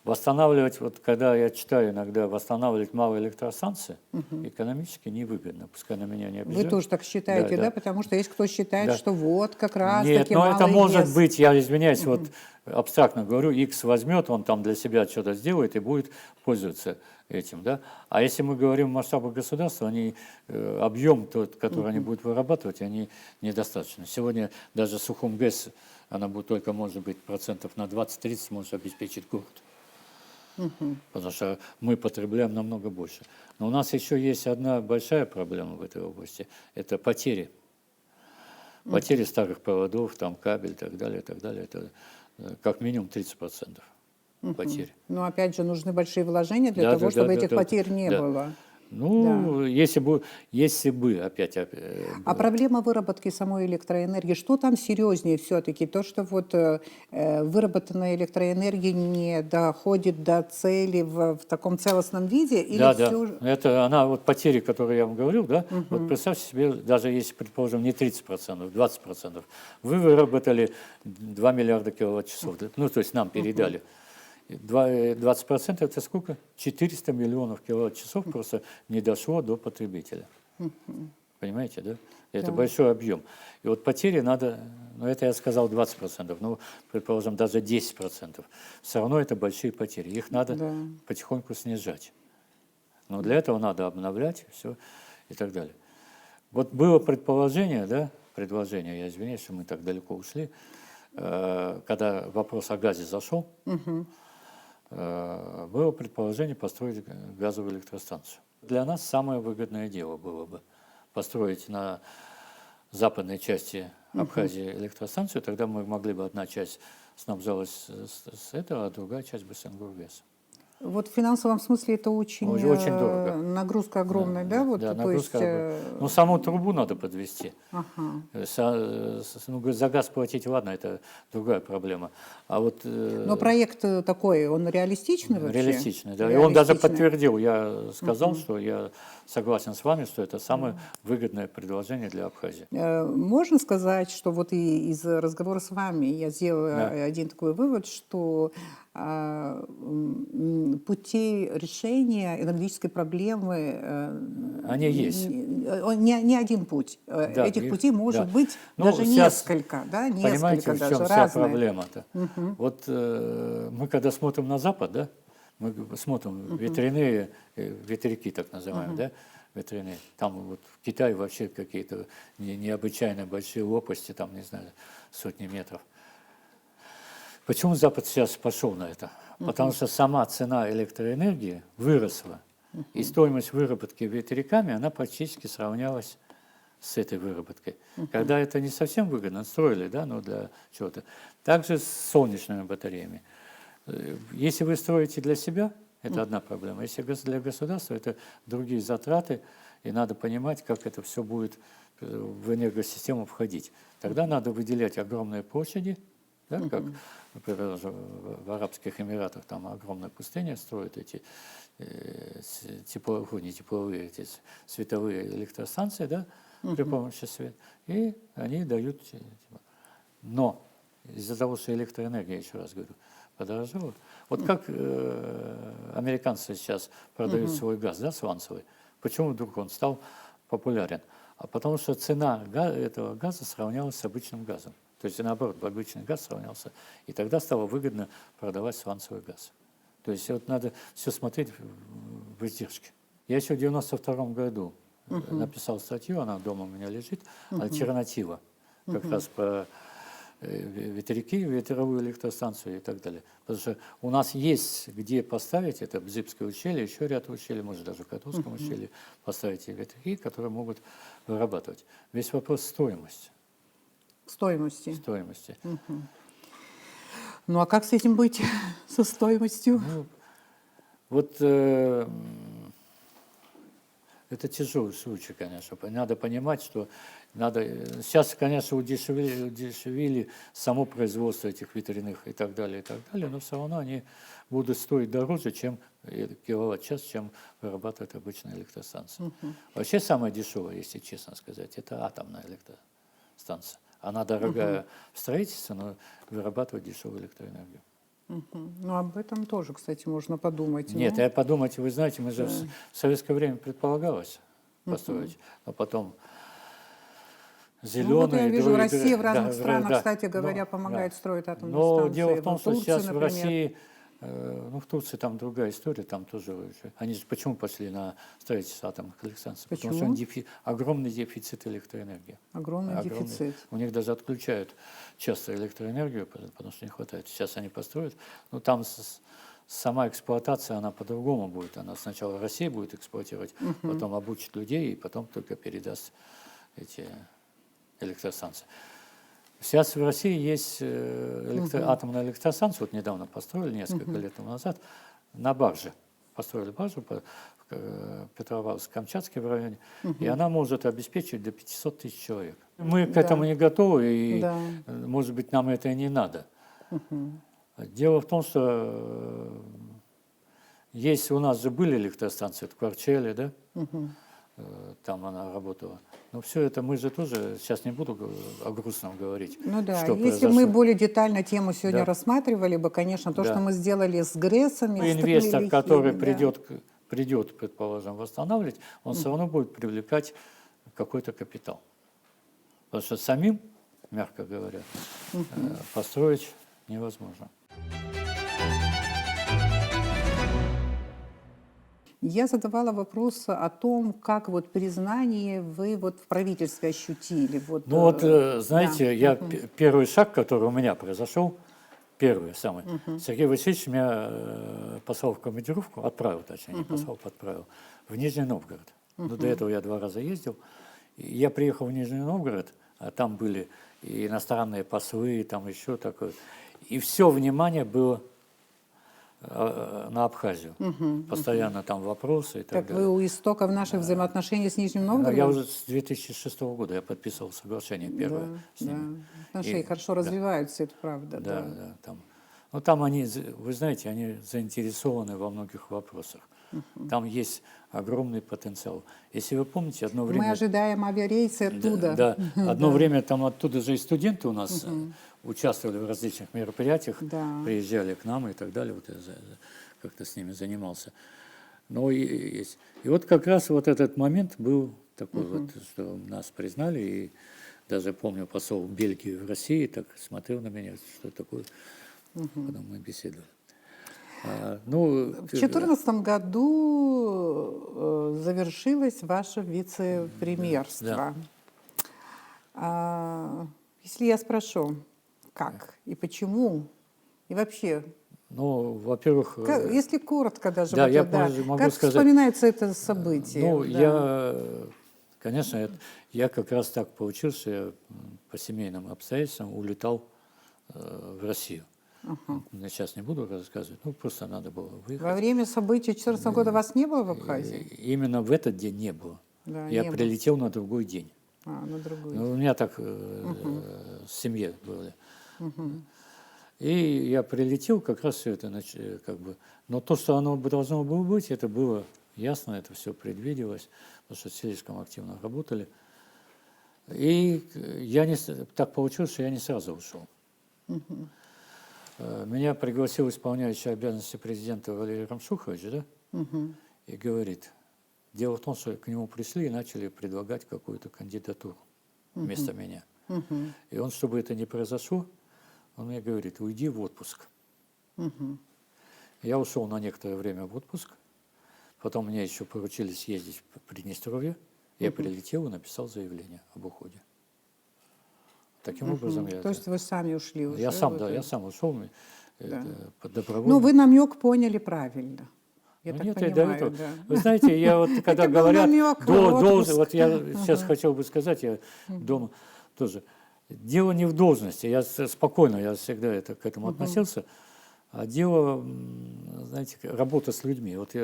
[SPEAKER 2] восстанавливать, вот когда я читаю иногда, восстанавливать малые электростанции экономически невыгодно, пускай на меня не
[SPEAKER 1] Вы
[SPEAKER 2] обижают.
[SPEAKER 1] тоже так считаете, да? Потому что есть кто считает,
[SPEAKER 2] Да.
[SPEAKER 1] что вот как раз
[SPEAKER 2] Нет,
[SPEAKER 1] таки
[SPEAKER 2] но это
[SPEAKER 1] малый
[SPEAKER 2] может
[SPEAKER 1] вес.
[SPEAKER 2] быть, я извиняюсь, вот абстрактно говорю, X возьмет, он там для себя что-то сделает и будет пользоваться этим, да. А если мы говорим в масштабах государства, они, объем тот, который они будут вырабатывать, они недостаточны. Сегодня даже Сухумгэс, она будет только, может быть, процентов на 20-30 может обеспечить город. Потому что мы потребляем намного больше. Но у нас еще есть одна большая проблема в этой области, это потери. Потери старых проводов, там кабель и так далее, и так далее. Это как минимум 30% потерь.
[SPEAKER 1] Но опять же нужны большие вложения для
[SPEAKER 2] Да,
[SPEAKER 1] того,
[SPEAKER 2] да,
[SPEAKER 1] чтобы
[SPEAKER 2] да,
[SPEAKER 1] этих
[SPEAKER 2] да,
[SPEAKER 1] потерь не
[SPEAKER 2] да.
[SPEAKER 1] было.
[SPEAKER 2] Ну, если бы опять...
[SPEAKER 1] А проблема выработки самой электроэнергии, что там серьезнее все-таки? То, что вот выработанная электроэнергия не доходит до цели в таком целостном виде? Или
[SPEAKER 2] Да,
[SPEAKER 1] все...
[SPEAKER 2] да. Это она, вот потери, которые я вам говорил, да, вот представьте себе, даже если, предположим, не 30%, 20%, вы выработали 2 миллиарда киловатт-часов, ну, то есть нам передали. 20% это сколько? 400 миллионов киловатт-часов просто не дошло до потребителя. Понимаете, да? Это
[SPEAKER 1] Да.
[SPEAKER 2] большой объем. И вот потери надо, ну это я сказал 20%, ну, предположим, даже 10%. Все равно это большие потери. Их надо
[SPEAKER 1] Да.
[SPEAKER 2] потихоньку снижать. Но для этого надо обновлять все и так далее. Вот было предположение, да, предложение, я извиняюсь, что мы так далеко ушли, когда вопрос о газе зашел, было предположение построить газовую электростанцию. Для нас самое выгодное дело было бы построить на западной части Абхазии электростанцию, тогда мы могли бы одна часть снабжалась с этого, а другая часть бы с Ингургазом.
[SPEAKER 1] Вот в финансовом смысле это очень,
[SPEAKER 2] Очень дорого.
[SPEAKER 1] нагрузка огромная, да? Вот,
[SPEAKER 2] Да,
[SPEAKER 1] то есть,
[SPEAKER 2] нагрузка. Ну, саму трубу надо подвести.
[SPEAKER 1] ага.
[SPEAKER 2] Ну, за газ платить, ладно, это другая проблема. А вот
[SPEAKER 1] Но проект такой, он реалистичный вообще?
[SPEAKER 2] реалистичный, да. И он даже
[SPEAKER 1] Реалистичный.
[SPEAKER 2] подтвердил, я сказал, что я согласен с вами, что это самое выгодное предложение для Абхазии.
[SPEAKER 1] Можно сказать, что вот и из разговора с вами я сделала
[SPEAKER 2] Да.
[SPEAKER 1] один такой вывод, что путей решения энергетической проблемы
[SPEAKER 2] Они есть.
[SPEAKER 1] не один путь.
[SPEAKER 2] Да,
[SPEAKER 1] Этих
[SPEAKER 2] их-
[SPEAKER 1] путей может
[SPEAKER 2] да.
[SPEAKER 1] быть
[SPEAKER 2] Ну,
[SPEAKER 1] даже
[SPEAKER 2] сейчас,
[SPEAKER 1] несколько, да,
[SPEAKER 2] понимаете,
[SPEAKER 1] несколько
[SPEAKER 2] в
[SPEAKER 1] даже
[SPEAKER 2] чем вся
[SPEAKER 1] разные.
[SPEAKER 2] проблема-то? Вот мы когда смотрим на Запад, да, мы смотрим ветряные, ветряки так называемые, да, ветряные. Там вот в Китае вообще какие-то необычайно большие лопасти, там, не знаю, сотни метров. Почему Запад сейчас пошел на это? Потому что сама цена электроэнергии выросла, и стоимость выработки ветряками, она практически сравнялась с этой выработкой. Когда это не совсем выгодно, строили, да, но для чего-то. Также с солнечными батареями. Если вы строите для себя, это одна проблема. Если для государства, это другие затраты, и надо понимать, как это все будет в энергосистему входить. Тогда надо выделять огромные площади, да, как, например, в Арабских Эмиратах там огромная пустыня строят эти не тепловые, эти световые электростанции, да, при помощи света, и они дают. Но из-за того, что электроэнергия, еще раз говорю, подорожала, вот как американцы сейчас продают свой газ, да, сланцевый, почему вдруг он стал популярен? А потому что цена этого газа сравнялась с обычным газом. То есть, наоборот, обычный газ сравнялся. И тогда стало выгодно продавать сланцевый газ. То есть, вот надо все смотреть в издержке. Я еще в 1992 году написал статью, она дома у меня лежит, «Альтернатива». Как раз про ветряки, ветровую электростанцию и так далее. Потому что у нас есть где поставить, это Бзыбское ущелье, еще ряд ущелий, может даже в Котовском ущелье поставить эти ветряки, которые могут вырабатывать. Весь вопрос стоимости.
[SPEAKER 1] Стоимости.
[SPEAKER 2] Стоимости.
[SPEAKER 1] Ну а как с этим быть, со стоимостью?
[SPEAKER 2] Ну, вот это тяжелый случай, конечно. Надо понимать, что надо... Сейчас, конечно, удешевили само производство этих ветряных и так далее, но все равно они будут стоить дороже, чем киловатт-час, чем вырабатывает обычная электростанция. Вообще самое дешевое, если честно сказать, это атомная электростанция. Она дорогая в строительстве, но вырабатывает дешевую электроэнергию.
[SPEAKER 1] Ну, об этом тоже, кстати, можно подумать.
[SPEAKER 2] Нет,
[SPEAKER 1] ну.
[SPEAKER 2] я подумать, вы знаете, мы же в советское время предполагалось построить, а потом
[SPEAKER 1] Ну вот я
[SPEAKER 2] зеленые,
[SPEAKER 1] вижу, Россия в разных странах,
[SPEAKER 2] да.
[SPEAKER 1] кстати говоря,
[SPEAKER 2] Но,
[SPEAKER 1] помогает
[SPEAKER 2] да.
[SPEAKER 1] строить атомные
[SPEAKER 2] Но дело
[SPEAKER 1] станции.
[SPEAKER 2] в том,
[SPEAKER 1] В
[SPEAKER 2] что
[SPEAKER 1] Турции,
[SPEAKER 2] сейчас в
[SPEAKER 1] например.
[SPEAKER 2] России, ну в Турции там другая история, там тоже, они же почему пошли на строительство атомных электростанций? Потому что
[SPEAKER 1] Почему?
[SPEAKER 2] огромный дефицит электроэнергии.
[SPEAKER 1] Огромный дефицит.
[SPEAKER 2] У них даже отключают часто электроэнергию, потому что не хватает. Сейчас они построят. Но там сама эксплуатация, она по-другому будет. Она сначала Россия будет эксплуатировать, потом обучит людей и потом только передаст эти электростанции. Сейчас в России есть атомная электростанция, вот недавно построили, несколько лет тому назад, на барже. Построили баржу в Петропавловск-Камчатский в районе, и она может обеспечить до 500 тысяч человек. Мы к этому не готовы, и, может быть, нам это и не надо. Дело в том, что есть у нас же были электростанции, в Корчеле, да? Там она работала. Но все это мы же тоже, сейчас не буду о грустном говорить.
[SPEAKER 1] Ну да,
[SPEAKER 2] что
[SPEAKER 1] если
[SPEAKER 2] произошло.
[SPEAKER 1] мы более детально тему сегодня
[SPEAKER 2] Да.
[SPEAKER 1] рассматривали бы, конечно, то,
[SPEAKER 2] Да.
[SPEAKER 1] что мы сделали с ГРЭСами, с
[SPEAKER 2] Инвестор,
[SPEAKER 1] такими
[SPEAKER 2] который
[SPEAKER 1] лихими,
[SPEAKER 2] придет, предположим, восстанавливать, он все равно будет привлекать какой-то капитал. Потому что самим, мягко говоря, построить невозможно.
[SPEAKER 1] Я задавала вопрос о том, как вот признание вы вот в правительстве ощутили. Вот,
[SPEAKER 2] Ну вот, знаете,
[SPEAKER 1] да.
[SPEAKER 2] я первый шаг, который у меня произошел, первый самый, Сергей Васильевич меня послал в командировку, отправил, точнее, не послал, отправил, в Нижний Новгород. Но до этого я 2 раза ездил. И я приехал в Нижний Новгород, а там были и иностранные послы, там еще такое. И все внимание было на Абхазию. Постоянно там вопросы и так
[SPEAKER 1] Так
[SPEAKER 2] далее.
[SPEAKER 1] вы у истоков наших взаимоотношений с Нижним
[SPEAKER 2] Но
[SPEAKER 1] Новгородом?
[SPEAKER 2] я уже с 2006 года я подписывал соглашение первое с ними.
[SPEAKER 1] Отношения хорошо развиваются, это правда.
[SPEAKER 2] Да, там. Но там они, вы знаете, они заинтересованы во многих вопросах. Там есть огромный потенциал. Если вы помните, одно время...
[SPEAKER 1] Мы ожидаем авиарейсы оттуда.
[SPEAKER 2] Да, одно время там оттуда же и студенты у нас участвовали в различных мероприятиях, приезжали к нам и так далее. Вот я как-то с ними занимался. Но и вот как раз вот этот момент был такой вот, что нас признали, и даже помню, посол Бельгии в России так смотрел на меня, что такое, когда мы беседовали.
[SPEAKER 1] В 2014 году завершилось ваше вице-премьерство. Если я спрошу, как и почему, и вообще,
[SPEAKER 2] ну, во-первых...
[SPEAKER 1] если коротко даже,
[SPEAKER 2] да,
[SPEAKER 1] вот,
[SPEAKER 2] я
[SPEAKER 1] да,
[SPEAKER 2] могу
[SPEAKER 1] как
[SPEAKER 2] сказать,
[SPEAKER 1] вспоминается это событие?
[SPEAKER 2] Ну,
[SPEAKER 1] да.
[SPEAKER 2] конечно, я как раз так получился, я по семейным обстоятельствам улетал в Россию. Я сейчас не буду рассказывать, ну, просто надо было выехать.
[SPEAKER 1] Во время событий 2014 года вас не было в Абхазии?
[SPEAKER 2] Именно в этот день не было.
[SPEAKER 1] Да,
[SPEAKER 2] я
[SPEAKER 1] не
[SPEAKER 2] прилетел на другой день.
[SPEAKER 1] на другой.
[SPEAKER 2] Ну, у меня так в семье были. И я прилетел, как раз все это, как бы... Но то, что оно должно было быть, это было ясно, это все предвиделось, потому что слишком активно работали. И так получилось, что я не сразу ушел. Меня пригласил исполняющий обязанности президента Валерий Рамшухович, да? И говорит, дело в том, что к нему пришли и начали предлагать какую-то кандидатуру вместо меня. И он, чтобы это не произошло, он мне говорит, уйди в отпуск. Я ушел на некоторое время в отпуск, потом мне еще поручили съездить в Приднестровье, я прилетел и написал заявление об уходе. Таким образом я...
[SPEAKER 1] То есть вы сами ушли уже?
[SPEAKER 2] Я сам ушел, добровольно.
[SPEAKER 1] Ну, вы намек поняли правильно. Я так
[SPEAKER 2] нет,
[SPEAKER 1] понимаю,
[SPEAKER 2] до этого.
[SPEAKER 1] да.
[SPEAKER 2] Вы знаете, я вот когда
[SPEAKER 1] Это был
[SPEAKER 2] говорят,
[SPEAKER 1] намек,
[SPEAKER 2] должен,
[SPEAKER 1] отпуск.
[SPEAKER 2] вот я сейчас хотел бы сказать, я дома тоже. Дело не в должности, я спокойно, я всегда к этому относился, а дело, знаете, работа с людьми. Вот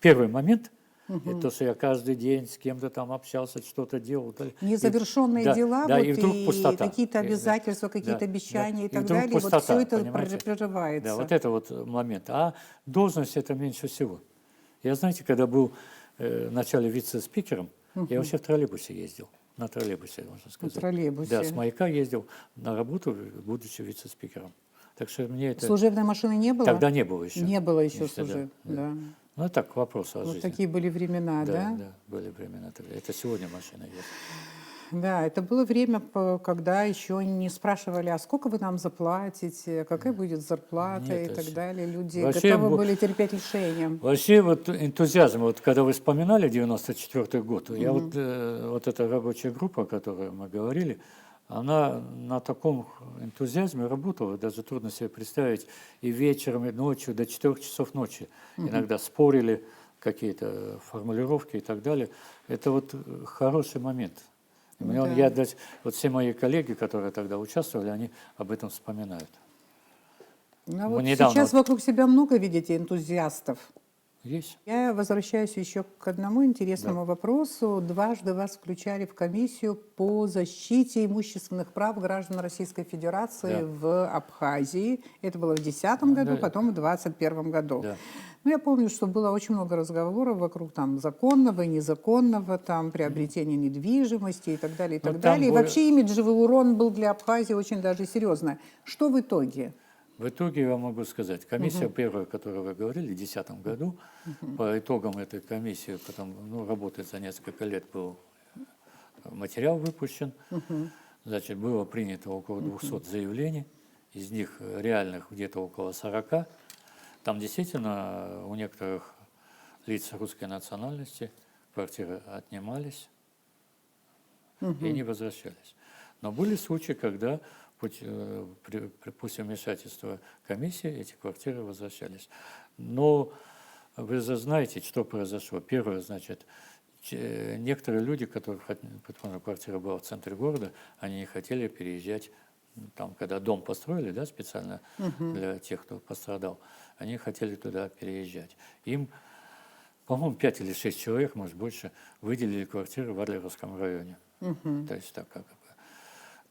[SPEAKER 2] первый момент, это то, что я каждый день с кем-то там общался, что-то делал.
[SPEAKER 1] Незавершенные дела,
[SPEAKER 2] да,
[SPEAKER 1] вот,
[SPEAKER 2] и вдруг пустота.
[SPEAKER 1] какие-то обязательства, какие-то обещания и так
[SPEAKER 2] вдруг
[SPEAKER 1] далее,
[SPEAKER 2] пустота,
[SPEAKER 1] вот все это
[SPEAKER 2] понимаете?
[SPEAKER 1] прерывается.
[SPEAKER 2] Да, вот это вот момент. А должность это меньше всего. Я, знаете, когда был в начале вице-спикером, я вообще в троллейбусе ездил. На троллейбусе, можно сказать.
[SPEAKER 1] На троллейбусе.
[SPEAKER 2] Да, с Маяка ездил на работу, будучи вице-спикером. Так что мне это...
[SPEAKER 1] Служебной машины не было?
[SPEAKER 2] Тогда не было еще.
[SPEAKER 1] Не было еще
[SPEAKER 2] Значит, тогда,
[SPEAKER 1] служеб, да.
[SPEAKER 2] Ну, это так, к вопросу о
[SPEAKER 1] Вот
[SPEAKER 2] жизни.
[SPEAKER 1] такие были времена, да?
[SPEAKER 2] Да, были времена. Это сегодня машина есть.
[SPEAKER 1] Да, это было время, когда еще не спрашивали, а сколько вы нам заплатите, какая будет зарплата
[SPEAKER 2] Нет,
[SPEAKER 1] и так
[SPEAKER 2] вообще.
[SPEAKER 1] далее. Люди
[SPEAKER 2] Вообще
[SPEAKER 1] готовы были терпеть лишения.
[SPEAKER 2] Вообще вот энтузиазм, вот когда вы вспоминали 94 год, я вот, вот эта рабочая группа, о которой мы говорили, она на таком энтузиазме работала, даже трудно себе представить, и вечером, и ночью, до 4 часов ночи. Иногда спорили какие-то формулировки и так далее. Это вот хороший момент.
[SPEAKER 1] Да.
[SPEAKER 2] Вот все мои коллеги, которые тогда участвовали, они об этом вспоминают.
[SPEAKER 1] Ну,
[SPEAKER 2] Мы
[SPEAKER 1] вот
[SPEAKER 2] недавно
[SPEAKER 1] сейчас
[SPEAKER 2] вот-
[SPEAKER 1] вокруг себя много видите энтузиастов.
[SPEAKER 2] Есть?
[SPEAKER 1] Я возвращаюсь еще к одному интересному вопросу. Дважды вас включали в комиссию по защите имущественных прав граждан Российской Федерации
[SPEAKER 2] Да.
[SPEAKER 1] в Абхазии. Это было в 2010 году,
[SPEAKER 2] Да.
[SPEAKER 1] потом в 2021 году.
[SPEAKER 2] Да.
[SPEAKER 1] Ну, я помню, что было очень много разговоров вокруг там законного, незаконного, там приобретения недвижимости и так далее, и
[SPEAKER 2] Ну,
[SPEAKER 1] так
[SPEAKER 2] там
[SPEAKER 1] далее. И
[SPEAKER 2] было-
[SPEAKER 1] вообще имиджевый урон был для Абхазии очень даже серьезно. Что в итоге?
[SPEAKER 2] В итоге я могу сказать, комиссия первая, о которой вы говорили, в 2010 году, по итогам этой комиссии, потом работает за несколько лет, был материал выпущен, значит, было принято около 200 заявлений, из них реальных где-то около 40. Там действительно у некоторых лиц русской национальности квартиры отнимались и не возвращались. Но были случаи, когда после вмешательства комиссии эти квартиры возвращались. Но вы же знаете, что произошло. Первое, значит, некоторые люди, которых квартира была в центре города, они не хотели переезжать, там, когда дом построили, да, специально для тех, кто пострадал, они хотели туда переезжать. Им, по-моему, 5 или 6 человек, может больше, выделили квартиры в Адлеровском районе. То есть так как бы.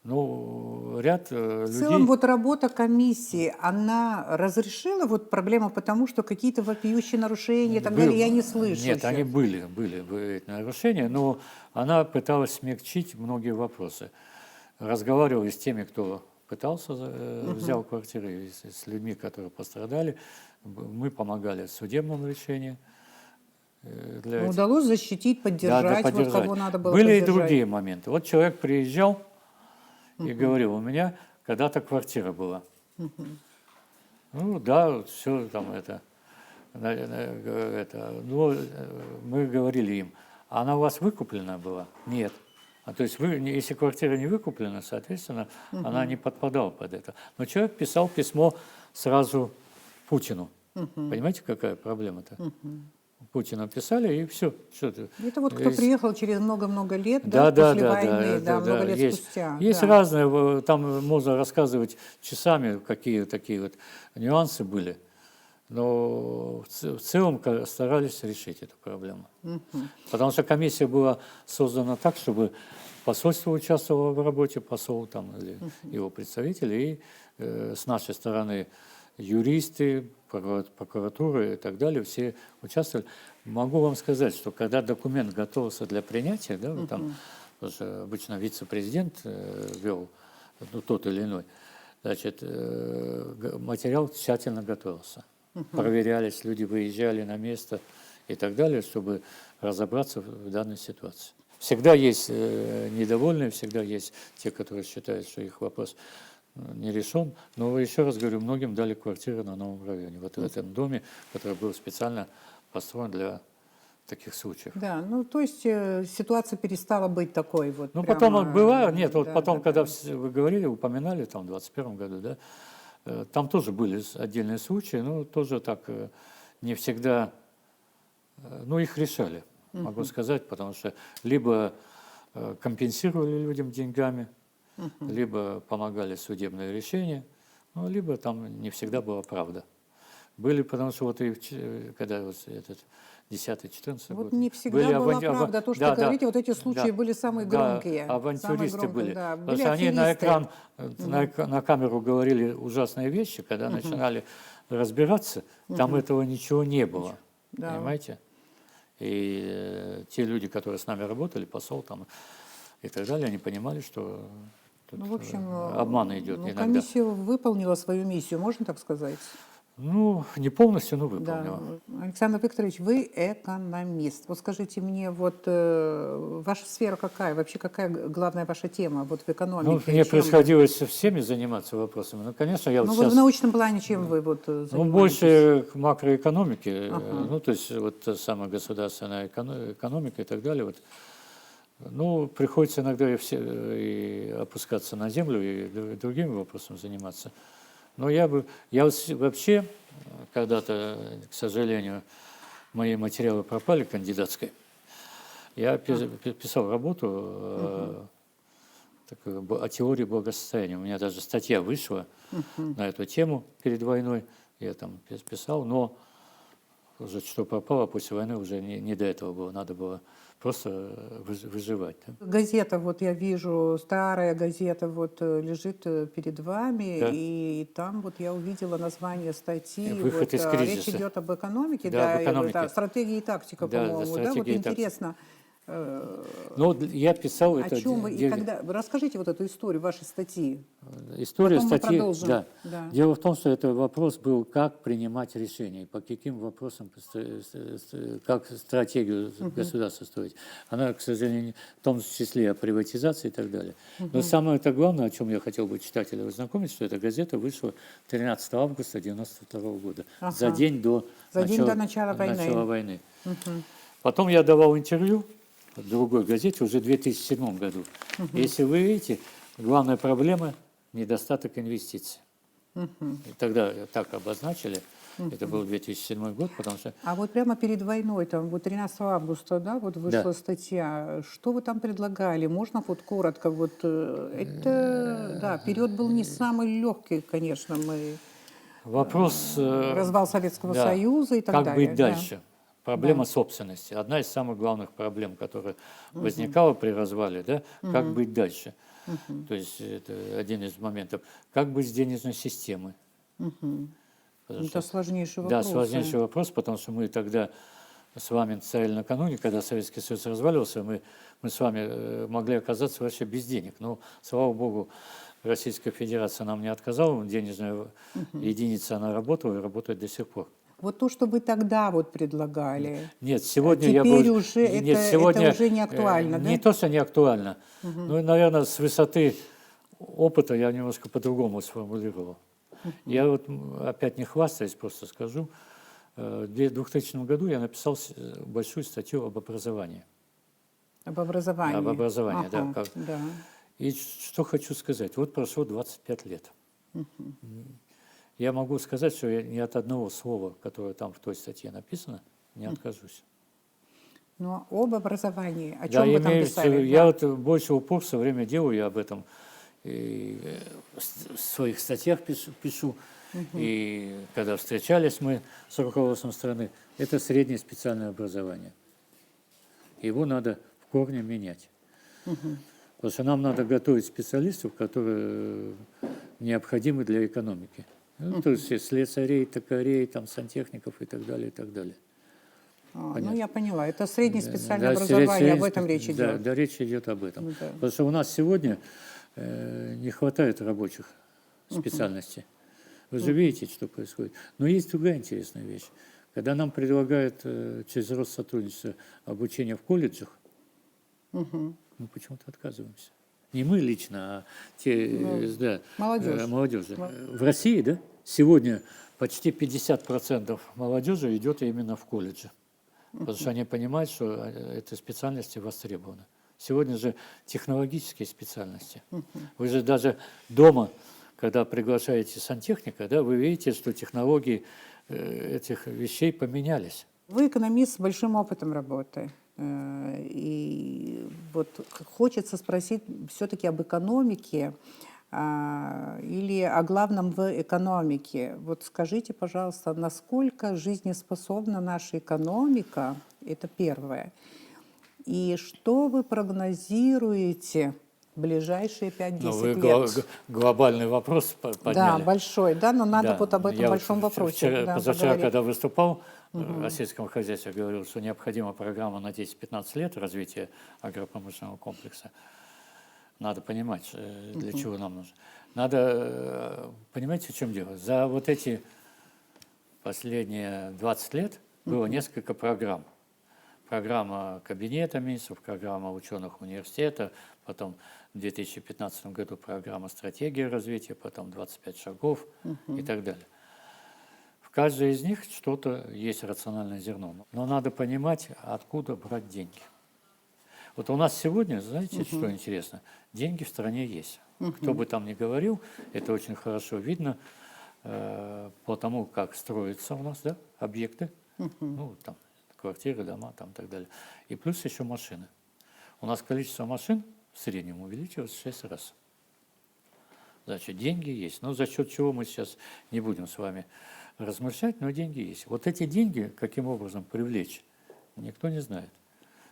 [SPEAKER 2] Ну, ряд
[SPEAKER 1] В
[SPEAKER 2] людей...
[SPEAKER 1] целом вот работа комиссии, она разрешила вот проблему, потому что какие-то вопиющие нарушения и так далее я не слышу.
[SPEAKER 2] Нет, они
[SPEAKER 1] сейчас.
[SPEAKER 2] были эти нарушения, но она пыталась смягчить многие вопросы. Разговаривали с теми, кто пытался, взял квартиры, и с людьми, которые пострадали. Мы помогали в судебном решении. Для этих.
[SPEAKER 1] Удалось защитить, поддержать, вот
[SPEAKER 2] поддержать.
[SPEAKER 1] кого надо было
[SPEAKER 2] Были
[SPEAKER 1] поддержать.
[SPEAKER 2] и другие моменты. Вот человек приезжал и говорил, у меня когда-то квартира была. Ну да, все там это. Ну, мы говорили им, а она у вас выкуплена была? Нет. То есть если квартира не выкуплена, соответственно, она не подпадала под это. Но человек писал письмо сразу Путину. Понимаете, какая проблема-то? Путину писали, и все.
[SPEAKER 1] Это вот кто приехал через много-много лет,
[SPEAKER 2] Да,
[SPEAKER 1] после войны, много лет
[SPEAKER 2] есть,
[SPEAKER 1] спустя.
[SPEAKER 2] Есть разные, там можно рассказывать часами, какие такие вот нюансы были. Но в целом старались решить эту проблему. Потому что комиссия была создана так, чтобы посольство участвовало в работе, посол там, или его представители, и с нашей стороны юристы, прокуратура и так далее, все участвовали. Могу вам сказать, что когда документ готовился для принятия, да, вот там, потому что обычно вице-президент вел тот или иной, значит, материал тщательно готовился. Проверялись, люди выезжали на место и так далее, чтобы разобраться в данной ситуации. Всегда есть недовольные, всегда есть те, которые считают, что их вопрос не решен. Но еще раз говорю, многим дали квартиры на новом районе. Вот в этом доме, который был специально построен для таких случаев.
[SPEAKER 1] Да, ну то есть ситуация перестала быть такой вот.
[SPEAKER 2] Ну
[SPEAKER 1] прямо,
[SPEAKER 2] потом была, нет, вот
[SPEAKER 1] да,
[SPEAKER 2] потом,
[SPEAKER 1] да,
[SPEAKER 2] когда
[SPEAKER 1] да.
[SPEAKER 2] вы говорили, упоминали, там, в 2021 году, да, там тоже были отдельные случаи, но тоже так не всегда, ну их решали, могу сказать, потому что либо компенсировали людям деньгами, либо помогали судебные решения, ну, либо там не всегда была правда. Были, потому что вот и когда вот этот 10-14
[SPEAKER 1] Вот
[SPEAKER 2] год.
[SPEAKER 1] не всегда была правда. То, что
[SPEAKER 2] да,
[SPEAKER 1] говорите, вот эти случаи были самые громкие.
[SPEAKER 2] Да, авантюристы
[SPEAKER 1] самые громкие,
[SPEAKER 2] были.
[SPEAKER 1] да.
[SPEAKER 2] Потому
[SPEAKER 1] Были
[SPEAKER 2] что они на
[SPEAKER 1] аферисты.
[SPEAKER 2] экран, на камеру говорили ужасные вещи, когда начинали разбираться, там этого ничего не было.
[SPEAKER 1] Да.
[SPEAKER 2] Понимаете? И те люди, которые с нами работали, посол там и так далее, они понимали, что Тут
[SPEAKER 1] Ну, в общем,
[SPEAKER 2] обман идет
[SPEAKER 1] ну,
[SPEAKER 2] иногда.
[SPEAKER 1] комиссия выполнила свою миссию, можно так сказать?
[SPEAKER 2] Ну, не полностью, но
[SPEAKER 1] Да.
[SPEAKER 2] выполнила.
[SPEAKER 1] Александр Викторович, вы экономист. Вот скажите мне, вот ваша сфера какая? Вообще какая главная ваша тема вот в
[SPEAKER 2] Ну,
[SPEAKER 1] экономике?
[SPEAKER 2] мне
[SPEAKER 1] Чем вы?
[SPEAKER 2] приходилось всеми заниматься вопросами. Ну, конечно, я вот
[SPEAKER 1] Ну, вот в
[SPEAKER 2] сейчас,
[SPEAKER 1] научном плане чем вы вот
[SPEAKER 2] ну,
[SPEAKER 1] занимаетесь?
[SPEAKER 2] больше к макроэкономике,
[SPEAKER 1] Ага.
[SPEAKER 2] ну, то есть вот та самая государственная экономика и так далее. Вот. Ну, приходится иногда и опускаться на землю, и другими вопросами заниматься. Но я вообще когда-то, к сожалению, мои материалы пропали кандидатской. Я писал работу такую о теории благосостояния. У меня даже статья вышла на эту тему перед войной. Я там писал, но уже что пропало после войны, уже не до этого было. Надо было просто выживать. Да?
[SPEAKER 1] Газета, вот я вижу, старая газета вот лежит перед вами,
[SPEAKER 2] Да.
[SPEAKER 1] и там вот я увидела название статьи.
[SPEAKER 2] Выход
[SPEAKER 1] Вот,
[SPEAKER 2] из
[SPEAKER 1] речь
[SPEAKER 2] кризиса.
[SPEAKER 1] идет об экономике,
[SPEAKER 2] Да, об
[SPEAKER 1] да,
[SPEAKER 2] экономике.
[SPEAKER 1] да, стратегии и тактика,
[SPEAKER 2] Да,
[SPEAKER 1] по-моему, да, вот
[SPEAKER 2] стратегия и тактика.
[SPEAKER 1] интересно.
[SPEAKER 2] Ну, я писал
[SPEAKER 1] О
[SPEAKER 2] это.
[SPEAKER 1] чем вы и когда? Расскажите вот эту историю вашей статьи.
[SPEAKER 2] История
[SPEAKER 1] Потом мы
[SPEAKER 2] статьи.
[SPEAKER 1] продолжим.
[SPEAKER 2] Да.
[SPEAKER 1] Да.
[SPEAKER 2] Дело в том, что это вопрос был, как принимать решения, по каким вопросам, как стратегию государства строить. Она, к сожалению, в том числе о приватизации и так далее. Но самое-то главное, о чем я хотел бы читателя ознакомить, что эта газета вышла 13 августа 1992 года, за день до
[SPEAKER 1] начала
[SPEAKER 2] войны. Потом я давал интервью в другой газете уже в 2007 году. Если вы видите, главная проблема – недостаток инвестиций. И тогда так обозначили, это был 2007 год, потому что…
[SPEAKER 1] А вот прямо перед войной, там вот 13 августа, да, вот вышла статья. Что вы там предлагали? Можно вот коротко? Вот это, да, период был не самый легкий, конечно,
[SPEAKER 2] Вопрос…
[SPEAKER 1] развал Советского
[SPEAKER 2] да,
[SPEAKER 1] Союза и так
[SPEAKER 2] как
[SPEAKER 1] далее.
[SPEAKER 2] быть
[SPEAKER 1] да.
[SPEAKER 2] дальше? Проблема собственности. Одна из самых главных проблем, которая возникала при развале, да, как быть дальше. То есть это один из моментов. Как быть с денежной системой?
[SPEAKER 1] Это сложнейший
[SPEAKER 2] Да,
[SPEAKER 1] вопрос.
[SPEAKER 2] сложнейший вопрос, потому что мы тогда с вами стояли накануне, когда Советский Союз разваливался, мы с вами могли оказаться вообще без денег. Но, слава богу, Российская Федерация нам не отказала, денежная единица, она работала и работает до сих пор.
[SPEAKER 1] Вот то, что вы тогда вот предлагали.
[SPEAKER 2] Нет, сегодня
[SPEAKER 1] теперь уже
[SPEAKER 2] Нет,
[SPEAKER 1] это
[SPEAKER 2] сегодня
[SPEAKER 1] уже не актуально, да?
[SPEAKER 2] Не то, что не актуально. Ну, наверное, с высоты опыта я немножко по-другому сформулировал. Я вот опять не хвастаюсь, просто скажу. В 2000 году я написал большую статью об образовании.
[SPEAKER 1] Об образовании.
[SPEAKER 2] Об образовании,
[SPEAKER 1] Ага,
[SPEAKER 2] да.
[SPEAKER 1] да.
[SPEAKER 2] И что хочу сказать. Вот прошло 25 лет. Я могу сказать, что я ни от одного слова, которое там в той статье написано, не откажусь.
[SPEAKER 1] Но об образовании, о
[SPEAKER 2] Да,
[SPEAKER 1] чем вы там писали?
[SPEAKER 2] я вот больше упор все время делаю, я об этом и в своих статьях пишу, и когда встречались мы с руководством страны, это среднее специальное образование. Его надо в корне менять. Потому что нам надо готовить специалистов, которые необходимы для экономики. Ну, то есть слесарей, токарей, там, сантехников и так далее, и так далее.
[SPEAKER 1] Ну, я поняла. Это среднее специальное
[SPEAKER 2] Да,
[SPEAKER 1] образование, об этом речь
[SPEAKER 2] да,
[SPEAKER 1] идет.
[SPEAKER 2] да, речь идет об этом.
[SPEAKER 1] Ну, да.
[SPEAKER 2] Потому что у нас сегодня не хватает рабочих специальностей. Вы же видите, что происходит. Но есть другая интересная вещь. Когда нам предлагают через Россотрудничество обучение в колледжах, мы почему-то отказываемся. Не мы лично, а те, молодежь. В России, да, сегодня почти 50% молодежи идет именно в колледжи. Потому что они понимают, что эти специальности востребованы. Сегодня же технологические специальности. Вы же даже дома, когда приглашаете сантехника, да, вы видите, что технологии этих вещей поменялись.
[SPEAKER 1] Вы экономист с большим опытом работы. И вот хочется спросить все-таки об экономике или о главном в экономике. Вот скажите, пожалуйста, насколько жизнеспособна наша экономика? Это первое. И что вы прогнозируете в ближайшие 5-10 лет?
[SPEAKER 2] Глобальный вопрос подняли.
[SPEAKER 1] Да, большой, да, но надо вот об этом
[SPEAKER 2] я
[SPEAKER 1] большом вопросе.
[SPEAKER 2] Позавчера, когда выступал в сельском хозяйстве, говорил, что необходима программа на 10-15 лет развития агропромышленного комплекса. Надо понимать, для чего нам нужно. Надо, понимаете, в чем дело? За вот эти последние 20 лет было несколько программ. Программа Кабинета министров, программа ученых университета, потом в 2015 году программа стратегии развития, потом 25 шагов и так далее. В каждой из них что-то есть рациональное зерно. Но надо понимать, откуда брать деньги. Вот у нас сегодня, знаете, что интересно? Деньги в стране есть. Кто бы там ни говорил, это очень хорошо видно по тому, как строятся у нас, да, объекты, ну, там, квартиры, дома, там, и так далее. И плюс еще машины. У нас количество машин в среднем увеличилось в 6 раз. Значит, деньги есть. Но за счет чего мы сейчас не будем с вами размышлять, но деньги есть. Вот эти деньги, каким образом привлечь, никто не знает.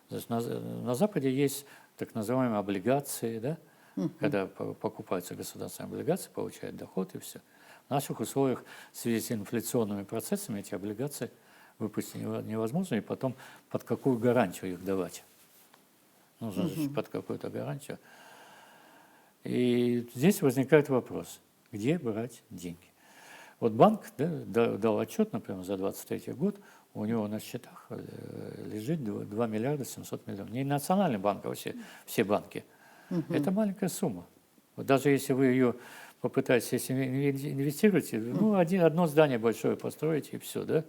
[SPEAKER 2] Значит, на Западе есть так называемые облигации, да? Когда покупаются государственные облигации, получают доход и все. В наших условиях в связи с инфляционными процессами эти облигации выпустить невозможно, и потом под какую гарантию их давать. Нужно же под какую-то гарантию. И здесь возникает вопрос, где брать деньги. Вот банк, да, дал отчет, например, за 2023 год, у него на счетах лежит 2 миллиарда 700 миллионов. Не национальный банк, а вообще все банки. Это маленькая сумма. Вот даже если вы ее попытаетесь, если инвестируете, ну, одно здание большое построите и все, да?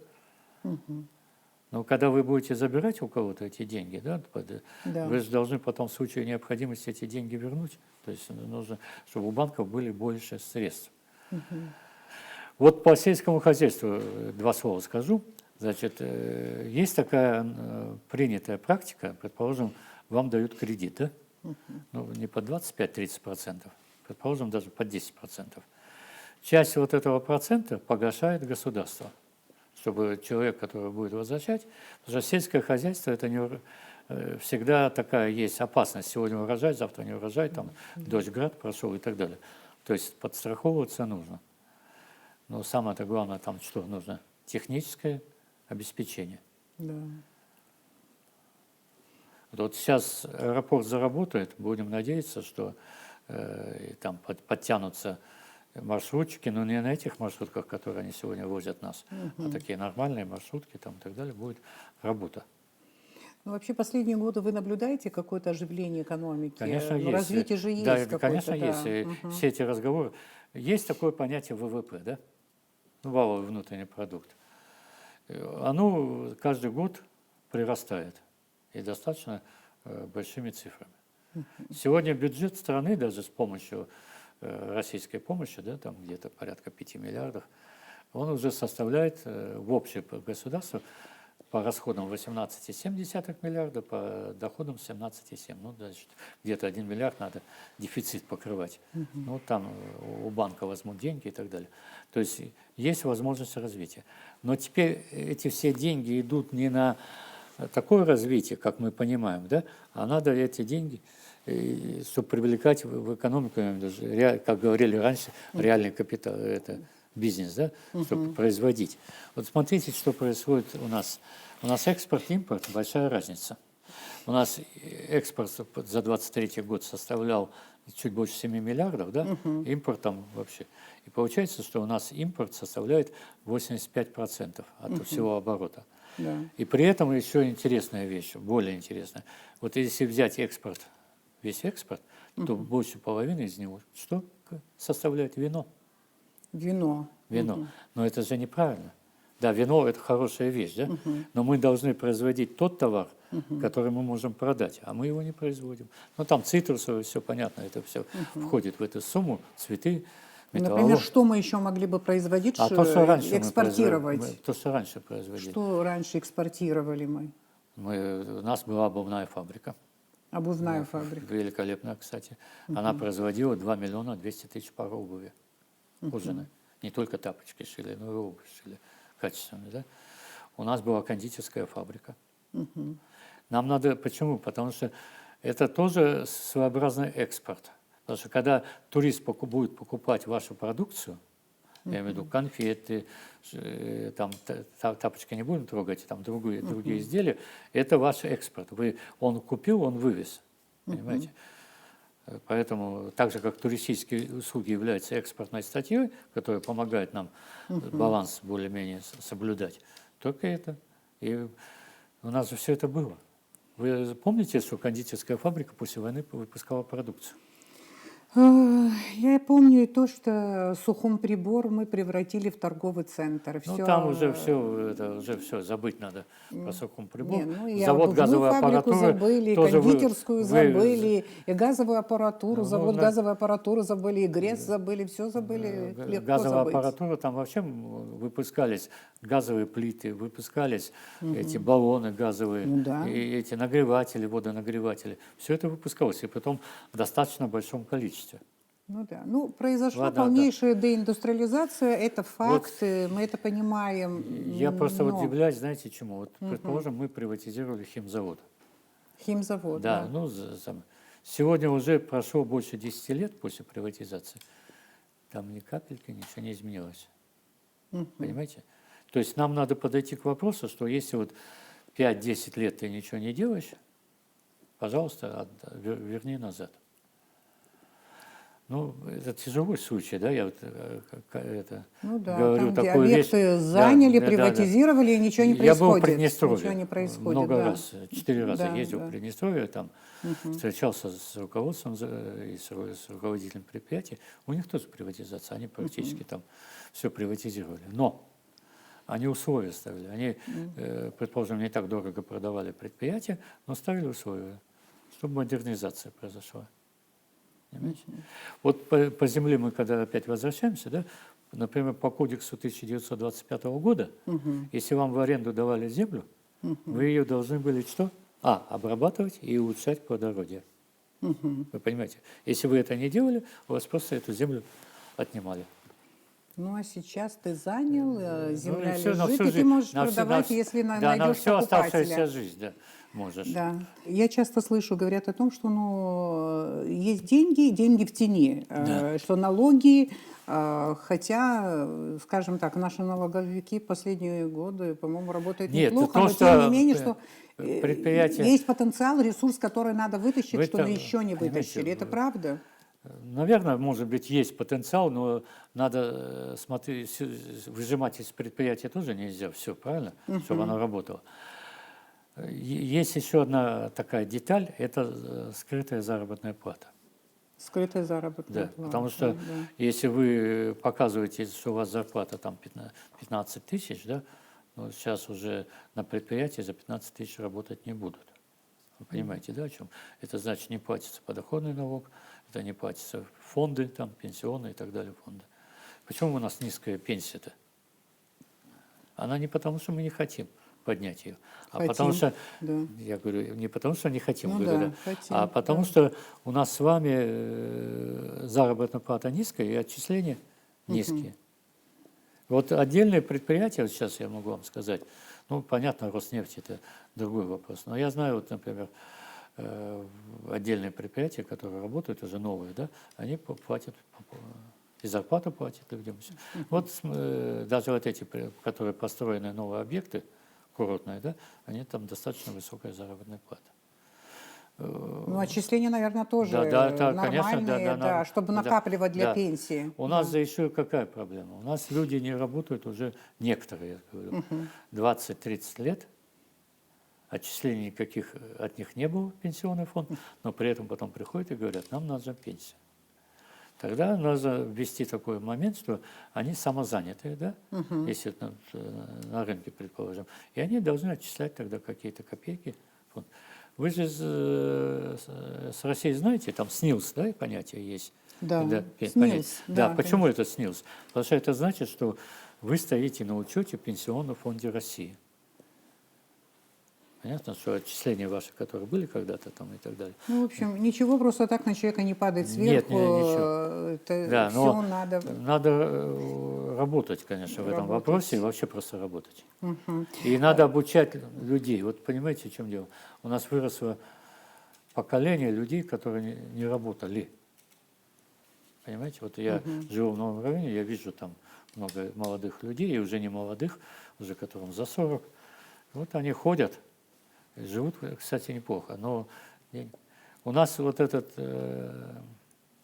[SPEAKER 2] Но когда вы будете забирать у кого-то эти деньги, да, вы же должны потом в случае необходимости эти деньги вернуть. То есть нужно, чтобы у банков были больше средств. Вот по сельскому хозяйству два слова скажу. Значит, есть такая принятая практика, предположим, вам дают кредит, да? Ну, не по 25-30%, предположим, даже по 10%. Часть вот этого процента погашает государство, чтобы человек, который будет возвращать, потому что сельское хозяйство, это не всегда такая есть опасность. Сегодня урожай, завтра не урожай, там дождь, град прошел и так далее. То есть подстраховываться нужно. Но самое-то главное, там что нужно? Техническое обеспечение.
[SPEAKER 1] Да.
[SPEAKER 2] Вот сейчас аэропорт заработает, будем надеяться, что там подтянутся маршрутчики, но не на этих маршрутках, которые они сегодня возят нас, а такие нормальные маршрутки там и так далее, будет работа.
[SPEAKER 1] Ну, вообще, последние годы вы наблюдаете какое-то оживление экономики?
[SPEAKER 2] Конечно,
[SPEAKER 1] Ну,
[SPEAKER 2] есть.
[SPEAKER 1] развитие же есть
[SPEAKER 2] Да,
[SPEAKER 1] какое-то,
[SPEAKER 2] конечно,
[SPEAKER 1] да.
[SPEAKER 2] есть. И все эти разговоры. Есть такое понятие ВВП, да? Валовый внутренний продукт. Оно каждый год прирастает и достаточно большими цифрами. Сегодня бюджет страны, даже с помощью российской помощи, да, там где-то порядка 5 миллиардов, он уже составляет в общее государство по расходам 18,7 миллиарда, по доходам 17,7. Ну, значит, где-то 1 миллиард надо дефицит покрывать. Ну, там у банка возьмут деньги и так далее. То есть есть возможность развития. Но теперь эти все деньги идут не на такое развитие, как мы понимаем, да, а надо эти деньги, чтобы привлекать в экономику, как говорили раньше, реальный капитал, это бизнес, да, чтобы производить. Вот смотрите, что происходит у нас. У нас экспорт, импорт, большая разница. У нас экспорт за 23 год составлял чуть больше 7 миллиардов, да, импорт там вообще. И получается, что у нас импорт составляет 85% от всего оборота.
[SPEAKER 1] Да.
[SPEAKER 2] И при этом еще интересная вещь, более интересная. Вот если взять экспорт, весь экспорт, то больше половины из него что составляет вино?
[SPEAKER 1] Вино.
[SPEAKER 2] Вино. Но это же неправильно. Да, вино – это хорошая вещь, да? Но мы должны производить тот товар, который мы можем продать, а мы его не производим. Ну, там цитрусовое, все понятно, это все входит в эту сумму, цветы, металлолом.
[SPEAKER 1] Например, что мы еще могли бы производить,
[SPEAKER 2] то, что раньше
[SPEAKER 1] экспортировать?
[SPEAKER 2] То, что раньше производили.
[SPEAKER 1] Что раньше экспортировали мы?
[SPEAKER 2] У нас была обувная фабрика.
[SPEAKER 1] Обувная фабрика.
[SPEAKER 2] Великолепная, кстати. Она производила 2 миллиона 200 тысяч пар обуви кожаной. Не только тапочки шили, но и обувь шили качественную. Да? У нас была кондитерская фабрика. Нам надо... Почему? Потому что это тоже своеобразный экспорт. Потому что когда турист будет покупать вашу продукцию, я имею в виду конфеты, там тапочки не будем трогать, там другие изделия, это ваш экспорт. Он купил, он вывез. Понимаете? Поэтому, так же, как туристические услуги являются экспортной статьей, которая помогает нам баланс более-менее соблюдать, только это. И у нас же все это было. Вы помните, что кондитерская фабрика после войны выпускала продукцию?
[SPEAKER 1] Я помню и то, что Сухум-Прибор мы превратили в торговый центр.
[SPEAKER 2] Ну,
[SPEAKER 1] Все,
[SPEAKER 2] там уже все, это уже все, забыть надо про Сухум-Прибор.
[SPEAKER 1] не, ну и
[SPEAKER 2] Завод
[SPEAKER 1] обувную
[SPEAKER 2] газовой
[SPEAKER 1] фабрику
[SPEAKER 2] аппаратуры
[SPEAKER 1] забыли, и
[SPEAKER 2] тоже
[SPEAKER 1] кондитерскую забыли, и газовую аппаратуру,
[SPEAKER 2] Ну,
[SPEAKER 1] завод
[SPEAKER 2] да.
[SPEAKER 1] газовой аппаратуры забыли, и ГРЭС забыли, все забыли, легко
[SPEAKER 2] газовая
[SPEAKER 1] забыть.
[SPEAKER 2] аппаратура, там вообще выпускались газовые плиты, выпускались эти баллоны газовые,
[SPEAKER 1] Ну да.
[SPEAKER 2] и эти нагреватели, водонагреватели. Все это выпускалось, и потом в достаточно большом количестве.
[SPEAKER 1] Ну да. Ну, произошла
[SPEAKER 2] Ладно,
[SPEAKER 1] полнейшая деиндустриализация, это факт, мы это понимаем.
[SPEAKER 2] Я просто вот
[SPEAKER 1] но
[SPEAKER 2] удивляюсь, знаете, чему? Вот, предположим, мы приватизировали химзавод.
[SPEAKER 1] Химзавод,
[SPEAKER 2] Да,
[SPEAKER 1] да.
[SPEAKER 2] ну, сегодня уже прошло больше 10 лет после приватизации. Там ни капельки ничего не изменилось. Понимаете? То есть нам надо подойти к вопросу, что если вот 5-10 лет ты ничего не делаешь, пожалуйста, верни назад. Ну, это тяжелый случай, да, я вот это
[SPEAKER 1] Ну да,
[SPEAKER 2] говорю
[SPEAKER 1] там, где
[SPEAKER 2] такую вещь.
[SPEAKER 1] объекты заняли,
[SPEAKER 2] Да.
[SPEAKER 1] приватизировали, и ничего не
[SPEAKER 2] Я был в
[SPEAKER 1] происходит.
[SPEAKER 2] Приднестровье
[SPEAKER 1] Ничего не происходит,
[SPEAKER 2] много
[SPEAKER 1] да.
[SPEAKER 2] раз, 4 раза
[SPEAKER 1] Да,
[SPEAKER 2] ездил
[SPEAKER 1] да.
[SPEAKER 2] в Приднестровье, там встречался с руководством и с руководителем предприятия. У них тоже приватизация, они практически там все приватизировали. Но они условия ставили. Они, предположим, не так дорого продавали предприятия, но ставили условия, чтобы модернизация произошла. Понимаете? Вот по земле мы, когда опять возвращаемся, да, например, по кодексу 1925 года, если вам в аренду давали землю, вы ее должны были что? Обрабатывать и улучшать плодородие. Вы понимаете? Если вы это не делали, у вас просто эту землю отнимали.
[SPEAKER 1] Ну а сейчас ты занял, земля
[SPEAKER 2] всё, на
[SPEAKER 1] лежит,
[SPEAKER 2] всю
[SPEAKER 1] и ты
[SPEAKER 2] жизнь,
[SPEAKER 1] можешь
[SPEAKER 2] на всю-
[SPEAKER 1] продавать,
[SPEAKER 2] на вс-
[SPEAKER 1] если
[SPEAKER 2] да, на
[SPEAKER 1] найдешь
[SPEAKER 2] всю оставшуюся
[SPEAKER 1] покупателя.
[SPEAKER 2] жизнь, да, можешь.
[SPEAKER 1] Да. Я часто слышу, говорят о том, что есть деньги, деньги в тени, что налоги, хотя, скажем так, наши налоговики последние годы, по-моему, работают
[SPEAKER 2] Нет,
[SPEAKER 1] неплохо,
[SPEAKER 2] то,
[SPEAKER 1] но
[SPEAKER 2] что
[SPEAKER 1] тем не менее, что
[SPEAKER 2] предприятие-
[SPEAKER 1] есть потенциал, ресурс, который надо вытащить,
[SPEAKER 2] Вы
[SPEAKER 1] что
[SPEAKER 2] это
[SPEAKER 1] мы еще не
[SPEAKER 2] понимаете,
[SPEAKER 1] вытащили. Это правда?
[SPEAKER 2] Наверное, может быть, есть потенциал, но надо смотреть, выжимать из предприятия тоже нельзя, все, правильно, чтобы оно работало. Есть еще одна такая деталь, это скрытая заработная плата.
[SPEAKER 1] Скрытая заработная
[SPEAKER 2] Да,
[SPEAKER 1] плата.
[SPEAKER 2] потому что
[SPEAKER 1] да.
[SPEAKER 2] если вы показываете, что у вас зарплата там 15 тысяч, да, но сейчас уже на предприятии за 15 тысяч работать не будут. Вы понимаете, да, о чем? Это значит, не платится подоходный налог, это не платятся фонды, там, пенсионные и так далее фонды. Почему у нас низкая пенсия-то? Она не потому, что мы не хотим поднять ее, а потому что,
[SPEAKER 1] да.
[SPEAKER 2] я говорю, не потому, что не хотим,
[SPEAKER 1] Ну
[SPEAKER 2] говорю,
[SPEAKER 1] да,
[SPEAKER 2] да,
[SPEAKER 1] хотим,
[SPEAKER 2] а потому
[SPEAKER 1] да.
[SPEAKER 2] что у нас с вами заработная плата низкая и отчисления низкие. Вот отдельные предприятия, вот сейчас я могу вам сказать, ну, понятно, Роснефть – это другой вопрос, но я знаю, вот, например, отдельные предприятия, которые работают, уже новые, да, они платят, и зарплату платят людям. Вот даже вот эти, которые построены новые объекты, курортные, да, они там достаточно высокая заработная плата.
[SPEAKER 1] Ну, отчисления, наверное, тоже
[SPEAKER 2] конечно,
[SPEAKER 1] нормальные, да, чтобы накапливать для
[SPEAKER 2] да.
[SPEAKER 1] пенсии.
[SPEAKER 2] У нас же еще какая проблема? У нас люди не работают уже, некоторые, я говорю, 20-30 лет, отчислений никаких от них не было в пенсионный фонд, но при этом потом приходят и говорят, нам нужна пенсия. Тогда надо ввести такой момент, что они самозанятые, да, если на рынке, предположим, и они должны отчислять тогда какие-то копейки. Вы же с Россией знаете, там СНИЛС, да, понятие есть?
[SPEAKER 1] Да,
[SPEAKER 2] Понятие.
[SPEAKER 1] СНИЛС,
[SPEAKER 2] Да,
[SPEAKER 1] да,
[SPEAKER 2] почему это СНИЛС? Потому что это значит, что вы стоите на учете в Пенсионном фонде России. Понятно, что отчисления ваши, которые были когда-то там и так далее.
[SPEAKER 1] Ну, в общем, ничего просто так на человека не падает сверху.
[SPEAKER 2] Ничего.
[SPEAKER 1] Это
[SPEAKER 2] Да,
[SPEAKER 1] все
[SPEAKER 2] но
[SPEAKER 1] надо...
[SPEAKER 2] работать, конечно, в этом
[SPEAKER 1] Работать.
[SPEAKER 2] вопросе, и вообще просто работать. И надо обучать людей. Вот понимаете, в чем дело? У нас выросло поколение людей, которые не работали. Понимаете, вот я живу в Новом районе, я вижу там много молодых людей, и уже не молодых, уже которым за 40. Вот они ходят, живут, кстати, неплохо, но У нас вот этот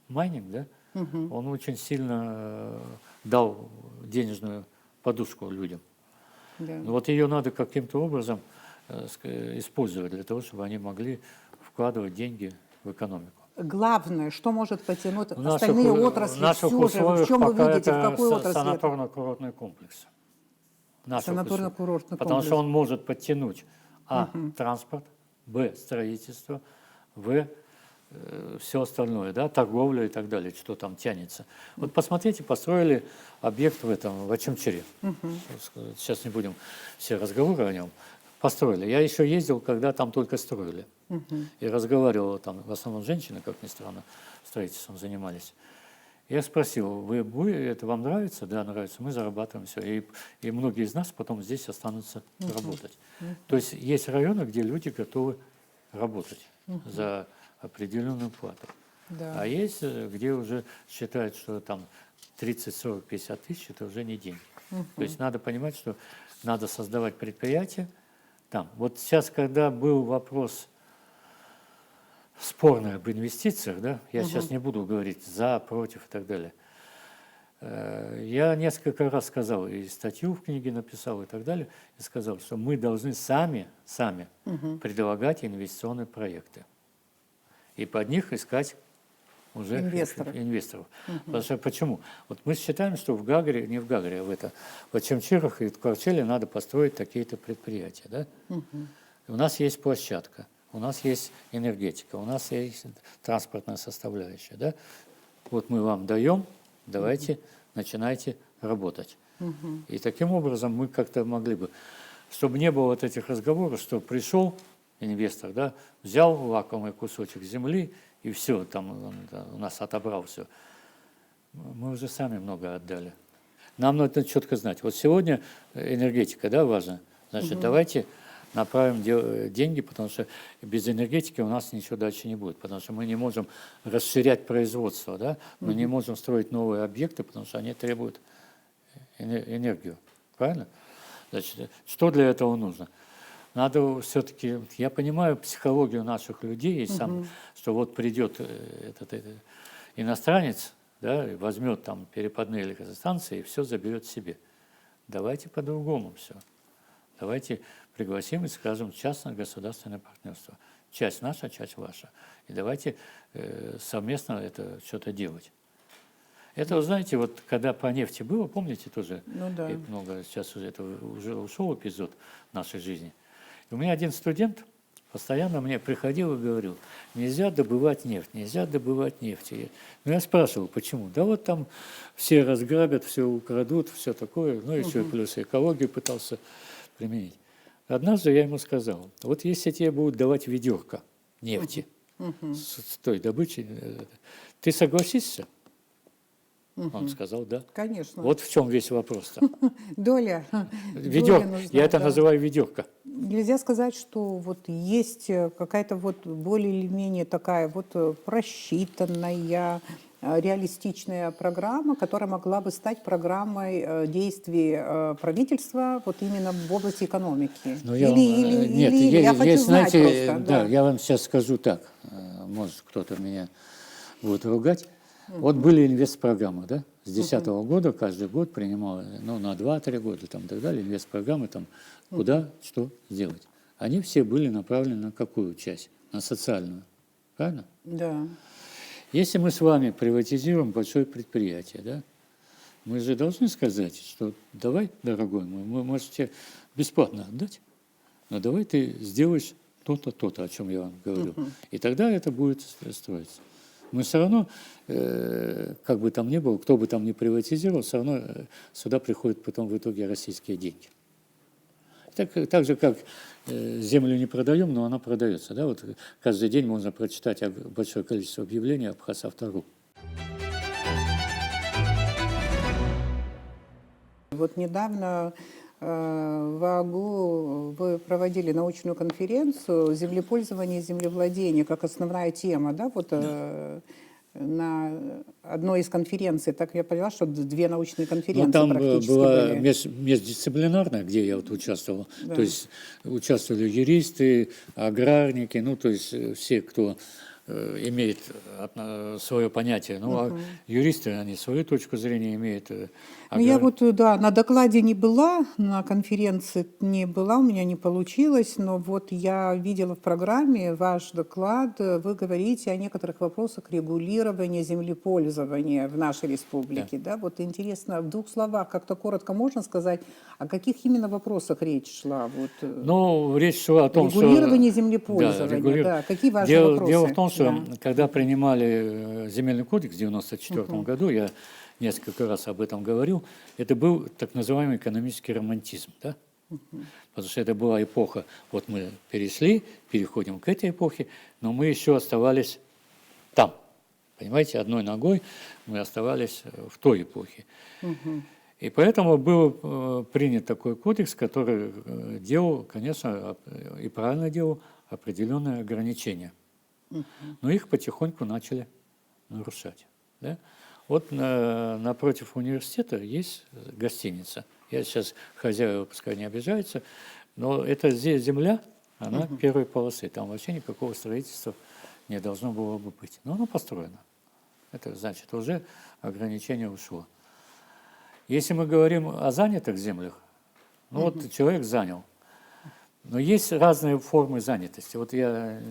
[SPEAKER 2] майнинг, да, он очень сильно дал денежную подушку людям.
[SPEAKER 1] Да.
[SPEAKER 2] Но вот ее надо каким-то образом использовать для того, чтобы они могли вкладывать деньги в экономику.
[SPEAKER 1] Главное, что может потянуть
[SPEAKER 2] В наших,
[SPEAKER 1] остальные
[SPEAKER 2] в
[SPEAKER 1] отрасли,
[SPEAKER 2] наших
[SPEAKER 1] все же, в
[SPEAKER 2] условиях
[SPEAKER 1] чем вы
[SPEAKER 2] пока
[SPEAKER 1] видите, в
[SPEAKER 2] это
[SPEAKER 1] какой отрасли это?
[SPEAKER 2] санаторно-курортный комплекс. В наших условиях.
[SPEAKER 1] Санаторно-курортный
[SPEAKER 2] Потому
[SPEAKER 1] комплекс.
[SPEAKER 2] что он может подтянуть транспорт, строительство, все остальное, да, торговля и так далее, что там тянется. Вот посмотрите, построили объект в Очамчире. Сейчас не будем все разговоры о нем. Построили. Я еще ездил, когда там только строили. И разговаривал там, в основном женщины, как ни странно, строительством занимались. Я спросил, это вам нравится? Да, нравится. Мы зарабатываем все. И многие из нас потом здесь останутся работать. То есть есть районы, где люди готовы работать за определенную плату.
[SPEAKER 1] Да.
[SPEAKER 2] А есть, где уже считают, что там 30, 40, 50 тысяч – это уже не деньги. То есть надо понимать, что надо создавать предприятия там. Вот сейчас, когда был вопрос спорный об инвестициях, да, я сейчас не буду говорить за, против и так далее, я несколько раз сказал, и статью в книге написал и так далее, и сказал, что мы должны сами предлагать инвестиционные проекты. И под них искать уже инвесторов. Потому что почему? Вот мы считаем, что в Гагаре, не в Гагаре, а в Очамчирах и в Корчеле надо построить такие-то предприятия. Да? У нас есть площадка, у нас есть энергетика, у нас есть транспортная составляющая. Да? Вот мы вам даем, давайте, начинайте работать. И таким образом мы как-то могли бы, чтобы не было вот этих разговоров, что пришел инвестор, да, взял лакомый кусочек земли и все, там он у нас отобрал все. Мы уже сами много отдали. Нам надо четко знать. Вот сегодня энергетика, да, важна. Значит, давайте направим деньги, потому что без энергетики у нас ничего дальше не будет, потому что мы не можем расширять производство, да, мы не можем строить новые объекты, потому что они требуют энергию. Правильно? Значит, что для этого нужно? Надо все-таки, я понимаю психологию наших людей, и сам, что вот придет этот иностранец, да, и возьмет там перепадные электростанции и все заберет себе. Давайте по-другому все. Давайте пригласим и скажем частно-государственное партнерство. Часть наша, часть ваша. И давайте совместно это что-то делать. Это, вы знаете, вот когда по нефти было, помните тоже,
[SPEAKER 1] Ну, да.
[SPEAKER 2] много сейчас уже это уже ушел эпизод нашей жизни. И у меня один студент постоянно мне приходил и говорил, нельзя добывать нефть, нельзя добывать нефть. Ну, я спрашивал, почему? Да вот там все разграбят, все украдут, все такое, ну, еще плюс экологию пытался применить. Однажды я ему сказал, вот если тебе будут давать ведерко нефти с той добычей, ты согласишься? Он сказал, да.
[SPEAKER 1] Конечно.
[SPEAKER 2] Вот в чем весь вопрос-то.
[SPEAKER 1] Доля.
[SPEAKER 2] Ведерко.
[SPEAKER 1] Доля нужна,
[SPEAKER 2] Я это
[SPEAKER 1] да.
[SPEAKER 2] называю ведерко.
[SPEAKER 1] Нельзя сказать, что вот есть какая-то вот более или менее такая вот просчитанная, реалистичная программа, которая могла бы стать программой действий правительства вот именно в области экономики.
[SPEAKER 2] Но
[SPEAKER 1] Нет, я хочу
[SPEAKER 2] есть,
[SPEAKER 1] знать
[SPEAKER 2] знаете,
[SPEAKER 1] просто.
[SPEAKER 2] да, я вам сейчас скажу так, может кто-то меня будет ругать. Вот были инвестпрограммы, да, с 2010 года, каждый год принимал, ну, на 2-3 года там, и так далее, инвестпрограммы, там, куда, что сделать. Они все были направлены на какую часть? На социальную, правильно?
[SPEAKER 1] Да.
[SPEAKER 2] Если мы с вами приватизируем большое предприятие, да, мы же должны сказать, что давай, дорогой мой, мы можем тебе бесплатно отдать, но давай ты сделаешь то-то, то-то, о чем я вам говорю. И тогда это будет строиться. Мы все равно, как бы там ни было, кто бы там ни приватизировал, все равно сюда приходят потом в итоге российские деньги. Так же, как землю не продаем, но она продается. Да? Вот каждый день можно прочитать большое количество объявлений об Хасавтору.
[SPEAKER 1] Вот недавно в АГУ вы проводили научную конференцию «Землепользование и землевладение» как основная тема, да, вот на одной из конференций. Так я поняла, что 2 научные конференции
[SPEAKER 2] там
[SPEAKER 1] практически
[SPEAKER 2] была
[SPEAKER 1] были.
[SPEAKER 2] междисциплинарная, где я вот участвовал.
[SPEAKER 1] Да.
[SPEAKER 2] То есть участвовали юристы, аграрники, ну то есть все, кто имеет свое понятие. Ну, а юристы, они свою точку зрения имеют.
[SPEAKER 1] Ну, я вот, да, на докладе не была, на конференции не была, у меня не получилось, но вот я видела в программе ваш доклад, вы говорите о некоторых вопросах регулирования землепользования в нашей республике, да? Вот интересно, в двух словах, как-то коротко можно сказать, о каких именно вопросах речь шла? Вот,
[SPEAKER 2] ну, речь шла о том,
[SPEAKER 1] регулирование
[SPEAKER 2] что...
[SPEAKER 1] землепользования, да, какие важные вопросы?
[SPEAKER 2] Дело в том, что
[SPEAKER 1] Да.
[SPEAKER 2] когда принимали Земельный кодекс в 1994 году, я несколько раз об этом говорил, это был так называемый экономический романтизм, да? Потому что это была эпоха, вот мы переходим к этой эпохе, но мы еще оставались там, понимаете, одной ногой мы оставались в той эпохе. И поэтому был принят такой кодекс, который делал, конечно, и правильно делал определенные ограничения. Но их потихоньку начали нарушать. Да? Вот напротив университета есть гостиница. Я сейчас, хозяева, пускай не обижаются, но эта земля, она первой полосы. Там вообще никакого строительства не должно было бы быть. Но она построена. Это значит, уже ограничение ушло. Если мы говорим о занятых землях, ну вот человек занял. Но есть разные формы занятости. Вот я,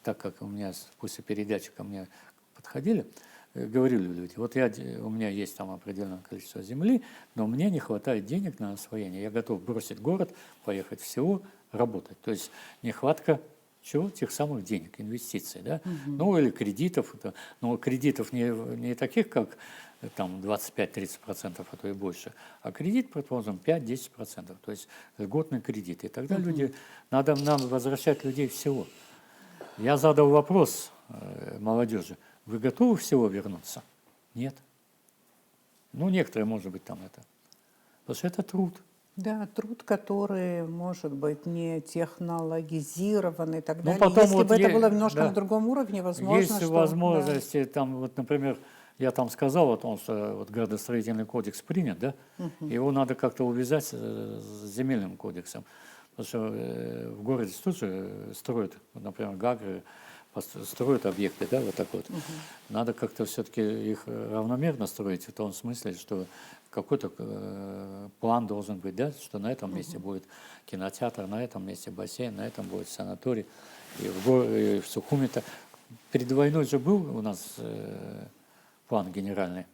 [SPEAKER 2] так как у меня после передачи ко мне подходили, говорили люди, вот у меня есть там определенное количество земли, но мне не хватает денег на освоение. Я готов бросить город, поехать в село, работать. То есть нехватка чего? Тех самых денег, инвестиций. Да? Ну или кредитов. Но кредитов не таких, как там 25-30%, а то и больше, а кредит, предположим, 5-10%, то есть льготный кредит. И тогда надо нам возвращать людей в село. Я задал вопрос молодежи, вы готовы в село вернуться? Нет. Ну, некоторые, может быть, там это. Потому что это труд.
[SPEAKER 1] Да, труд, который, может быть, не технологизированный и так
[SPEAKER 2] Ну,
[SPEAKER 1] далее.
[SPEAKER 2] потом
[SPEAKER 1] Если
[SPEAKER 2] вот
[SPEAKER 1] бы это было немножко
[SPEAKER 2] да,
[SPEAKER 1] на другом уровне, возможно,
[SPEAKER 2] есть
[SPEAKER 1] что...
[SPEAKER 2] возможности, там, вот, например, я там сказал о том, что вот градостроительный кодекс принят, да, его надо как-то увязать с земельным кодексом. Потому что в городе тоже строят, например, Гагры, строят объекты, да, вот так вот. Надо как-то все-таки их равномерно строить в том смысле, что какой-то план должен быть, да, что на этом месте будет кинотеатр, на этом месте бассейн, на этом будет санаторий. И в Сухуми-то перед войной же был у нас план генеральный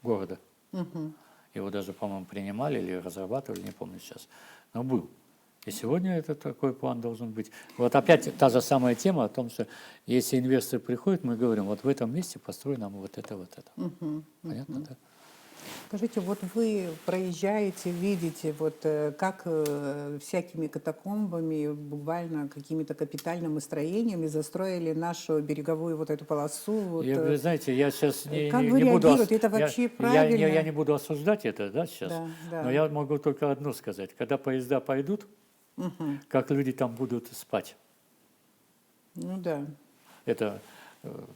[SPEAKER 2] города. Его даже, по-моему, принимали или разрабатывали, не помню сейчас, но был. И сегодня это такой план должен быть. Вот опять та же самая тема о том, что если инвесторы приходят, мы говорим, вот в этом месте построй нам вот это, вот это. Понятно, да?
[SPEAKER 1] Скажите, вот вы проезжаете, видите, вот как всякими катакомбами, буквально какими-то капитальными строениями застроили нашу береговую вот эту полосу. Вот,
[SPEAKER 2] Вы знаете, я сейчас
[SPEAKER 1] как вы
[SPEAKER 2] не буду...
[SPEAKER 1] реагируете? Это вообще правильно?
[SPEAKER 2] Я не буду осуждать это, да, сейчас,
[SPEAKER 1] Да, да.
[SPEAKER 2] но я могу только одно сказать. Когда поезда пойдут, как люди там будут спать.
[SPEAKER 1] Ну да.
[SPEAKER 2] Это,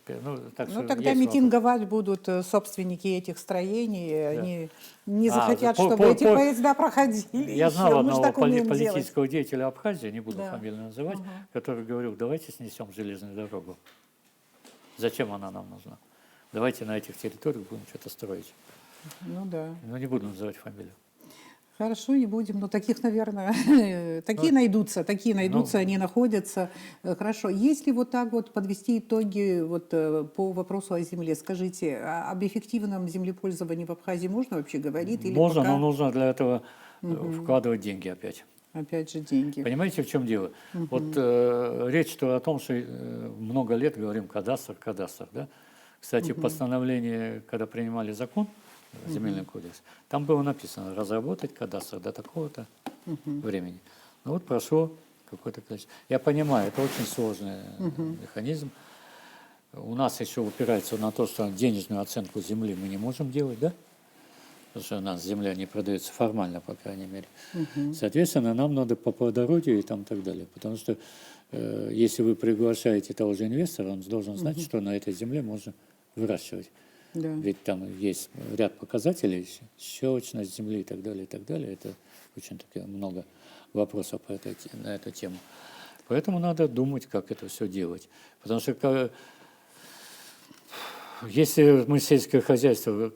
[SPEAKER 2] так
[SPEAKER 1] Ну
[SPEAKER 2] что
[SPEAKER 1] тогда
[SPEAKER 2] есть
[SPEAKER 1] митинговать будут собственники этих строений, и они не
[SPEAKER 2] А,
[SPEAKER 1] захотят,
[SPEAKER 2] по-
[SPEAKER 1] чтобы
[SPEAKER 2] по-
[SPEAKER 1] эти
[SPEAKER 2] по-
[SPEAKER 1] поезда проходили.
[SPEAKER 2] Я
[SPEAKER 1] еще.
[SPEAKER 2] знал
[SPEAKER 1] Мы же
[SPEAKER 2] одного
[SPEAKER 1] так умеем делать.
[SPEAKER 2] политического деятеля Абхазии, не буду
[SPEAKER 1] Да.
[SPEAKER 2] фамилию называть, который говорил, давайте снесем железную дорогу. Зачем она нам нужна? Давайте на этих территориях будем что-то строить.
[SPEAKER 1] Ну да.
[SPEAKER 2] Но не буду называть фамилию.
[SPEAKER 1] Хорошо, не будем, но таких, наверное, такие найдутся, они находятся. Хорошо, если вот так вот подвести итоги вот по вопросу о земле, скажите, об эффективном землепользовании в Абхазии можно вообще говорить? Или
[SPEAKER 2] Можно,
[SPEAKER 1] пока,
[SPEAKER 2] но нужно для этого вкладывать деньги опять.
[SPEAKER 1] опять же, деньги?
[SPEAKER 2] Понимаете, в чем дело? Вот речь-то о том, что много лет говорим кадастр, да? Кстати, постановление, когда принимали закон, земельный кодекс, там было написано разработать кадастр до такого-то времени. Ну вот прошло какое-то количество. Я понимаю, это очень сложный механизм. У нас еще упирается на то, что денежную оценку земли мы не можем делать, да? Потому что у нас земля не продается формально, по крайней мере. Соответственно, нам надо по плодородию и там так далее. Потому что если вы приглашаете того же инвестора, он должен знать, что на этой земле можно выращивать.
[SPEAKER 1] Да.
[SPEAKER 2] Ведь там есть ряд показателей, щелочность земли и так далее, и так далее. Это очень таки много вопросов на эту тему. Поэтому надо думать, как это все делать. Потому что Если мы сельское хозяйство,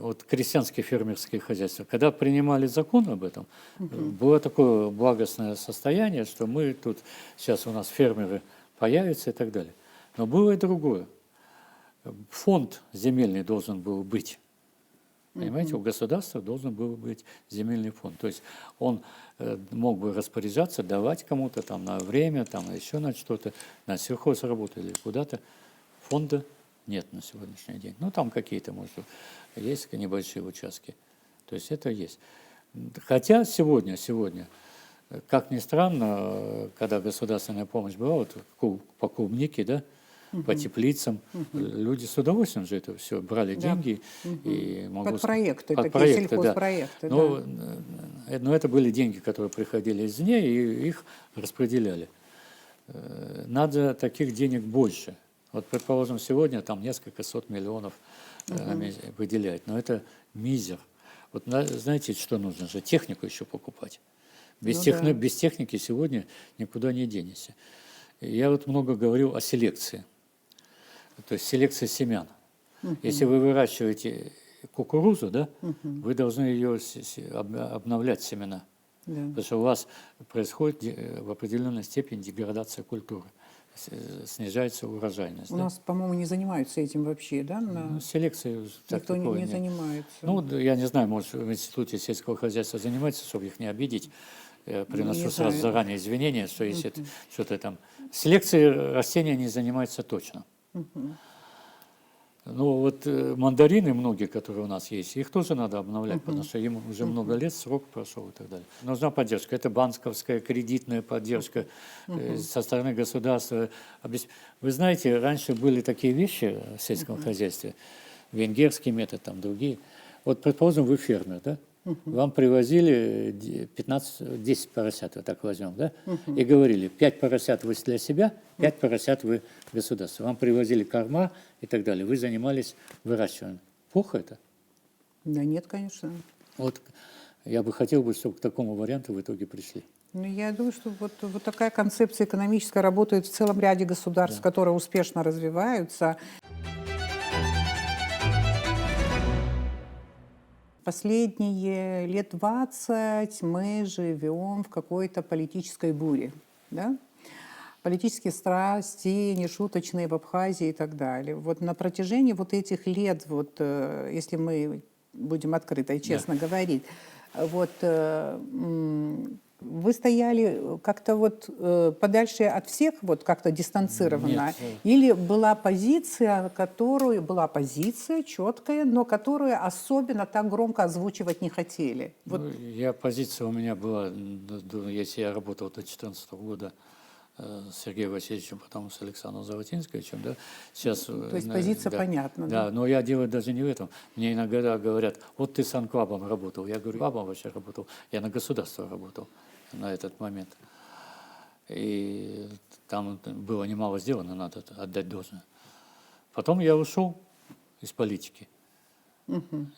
[SPEAKER 2] вот крестьянские фермерские хозяйства, когда принимали закон об этом, было такое благостное состояние, что мы тут, сейчас у нас фермеры появятся и так далее. Но было и другое. Фонд земельный должен был быть. Понимаете, у государства должен был быть земельный фонд. То есть он мог бы распоряжаться, давать кому-то там на время, там еще на что-то, на сельхозработу или куда-то. Фонда нет на сегодняшний день. Ну, там какие-то, может, есть небольшие участки. То есть это есть. Хотя сегодня, как ни странно, когда государственная помощь была, вот по клубнике, да, по теплицам, люди с удовольствием же это все брали деньги. И
[SPEAKER 1] Под проекты,
[SPEAKER 2] под
[SPEAKER 1] такие
[SPEAKER 2] проекты,
[SPEAKER 1] сельхозпроекты.
[SPEAKER 2] Но,
[SPEAKER 1] Да.
[SPEAKER 2] но это были деньги, которые приходили извне, и их распределяли. Надо таких денег больше. Вот, предположим, сегодня там несколько сот миллионов выделяют, но это мизер. Вот знаете, что нужно же? Технику еще покупать. Без техники сегодня никуда не денешься. Я вот много говорил о селекции, то есть селекция семян. Если вы выращиваете кукурузу, да, вы должны ее обновлять семена, потому что у вас происходит в определенной степени деградация культуры. Снижается урожайность.
[SPEAKER 1] У нас, по-моему, не занимаются этим вообще, да?
[SPEAKER 2] Селекцией
[SPEAKER 1] никто не занимается.
[SPEAKER 2] Ну, я не знаю, может, в Институте сельского хозяйства занимается, чтобы их не обидеть. Я приношу сразу заранее извинения, что если что-то там... Селекцией растения не занимается точно. Ну, вот мандарины многие, которые у нас есть, их тоже надо обновлять, потому что им уже много лет, срок прошел и так далее. Нужна поддержка. Это банковская, кредитная поддержка со стороны государства. Вы знаете, раньше были такие вещи в сельском хозяйстве, венгерский метод, там другие. Вот, предположим, вы фермер, да? Вам привозили 10 поросят, вот так возьмем, да? И говорили, 5 поросят вы для себя, 5 поросят вы государству. Вам привозили корма и так далее. Вы занимались выращиванием. Плохо это?
[SPEAKER 1] Да нет, конечно.
[SPEAKER 2] Вот я бы хотел, чтобы к такому варианту в итоге пришли.
[SPEAKER 1] Ну, я думаю, что вот такая концепция экономическая работает в целом ряде государств, которые успешно развиваются. Последние лет 20 мы живем в какой-то политической буре, да? Политические страсти, нешуточные в Абхазии и так далее. Вот на протяжении вот этих лет, вот, если мы будем открыто и честно говорить, вот, вы стояли как-то вот подальше от всех, вот как-то дистанцированно?
[SPEAKER 2] Нет.
[SPEAKER 1] Или была позиция четкая, но которую особенно так громко озвучивать не хотели? Вот.
[SPEAKER 2] Ну, позиция у меня была, если я работал до 2014 года, с Сергеем Васильевичем, потом с Александром Заводинским, да, сейчас...
[SPEAKER 1] То есть позиция понятна.
[SPEAKER 2] Да, но я дело даже не в этом. Мне иногда говорят, вот ты с Анклабом работал. Я говорю, Анклабом вообще работал, я на государство работал на этот момент. И там было немало сделано, надо отдать должное. Потом я ушел из политики.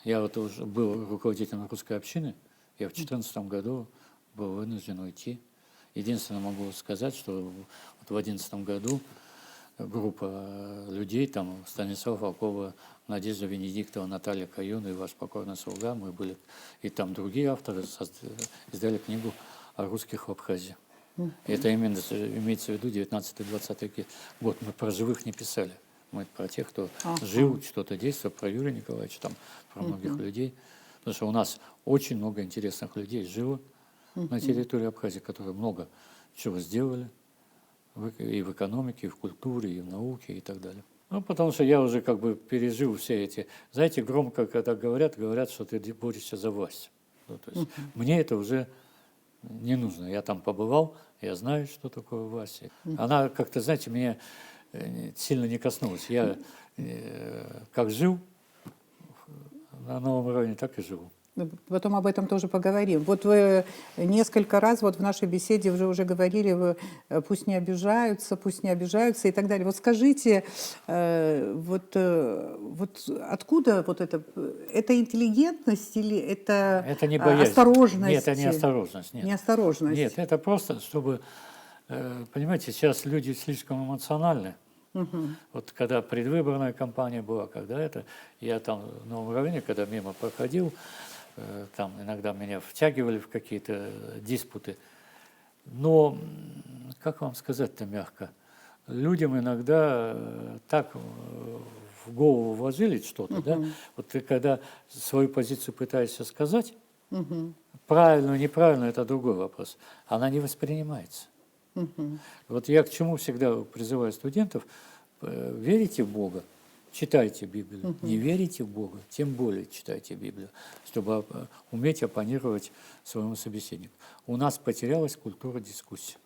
[SPEAKER 2] Я вот уже был руководителем русской общины, я в 2014 году был вынужден уйти. Единственное, могу сказать, что вот в 2011 году группа людей, там Станислав Волкова, Надежда Венедиктова, Наталья Каюн и ваш покойный слуга, мы были, и там другие авторы издали книгу о русских в Абхазии. Это именно имеется в виду 19-20 год. Мы про живых не писали. Мы про тех, кто жил, что-то действовал, про Юрия Николаевича, там, про многих людей. Потому что у нас очень много интересных людей жило на территории Абхазии, которые много чего сделали и в экономике, и в культуре, и в науке, и так далее. Ну, потому что я уже как бы пережил все эти... Знаете, громко, когда говорят, что ты борешься за власть. Ну, то есть мне это уже не нужно. Я там побывал, я знаю, что такое власть. Она как-то, знаете, меня сильно не коснулась. Я как жил на Новом районе, так и живу.
[SPEAKER 1] Потом об этом тоже поговорим. Вот вы несколько раз вот в нашей беседе уже говорили, вы, пусть не обижаются и так далее. Вот скажите, вот откуда вот это интеллигентность или это
[SPEAKER 2] не боязнь.
[SPEAKER 1] осторожность?
[SPEAKER 2] Нет, это не осторожность. Нет.
[SPEAKER 1] Неосторожность.
[SPEAKER 2] Нет, это просто, чтобы, понимаете, сейчас люди слишком эмоциональны. Вот когда предвыборная кампания была, когда это, я там в Новом районе, когда мимо проходил, там иногда меня втягивали в какие-то диспуты. Но, как вам сказать-то мягко, людям иногда так в голову вложили что-то, да? Вот ты когда свою позицию пытаешься сказать, правильно, неправильно, это другой вопрос. Она не воспринимается. Вот я к чему всегда призываю студентов: верите в Бога, читайте Библию. Не верите в Бога, тем более читайте Библию, чтобы уметь оппонировать своему собеседнику. У нас потерялась культура дискуссии.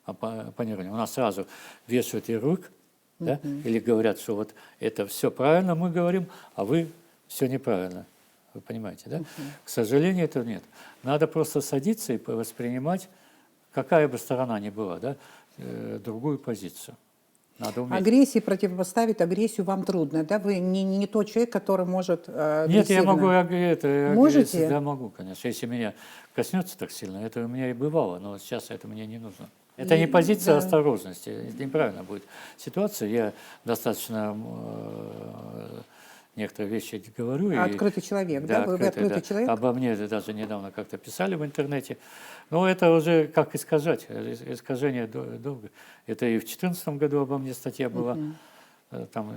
[SPEAKER 2] Оппонирования. У нас сразу вешают ярлык, да? Или говорят, что вот это все правильно мы говорим, а вы все неправильно. Вы понимаете, да? К сожалению, этого нет. Надо просто садиться и воспринимать, какая бы сторона ни была, да, другую позицию. Надо уметь.
[SPEAKER 1] Агрессии противопоставить агрессию вам трудно, да? Вы не тот человек, который может
[SPEAKER 2] Нет, я могу
[SPEAKER 1] Можете?
[SPEAKER 2] Да, могу, конечно. Если меня коснется так сильно, это у меня и бывало, но сейчас это мне не нужно. Это не позиция осторожности, это неправильно будет ситуация. Я достаточно некоторые вещи говорю.
[SPEAKER 1] Открытый человек, да? Вы открытый человек?
[SPEAKER 2] Обо мне даже недавно как-то писали в интернете. Но это уже как искажать, искажение долго. Это и в 2014 году обо мне статья была. Там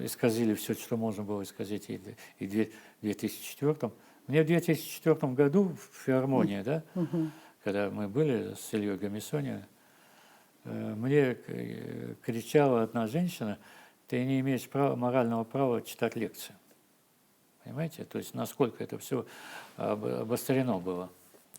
[SPEAKER 2] исказили все, что можно было исказить, и в 2004. Мне в 2004 году в филармонии, да, когда мы были с Ильей Гамисони, мне кричала одна женщина: ты не имеешь морального права читать лекции. Понимаете? То есть насколько это все обострено было.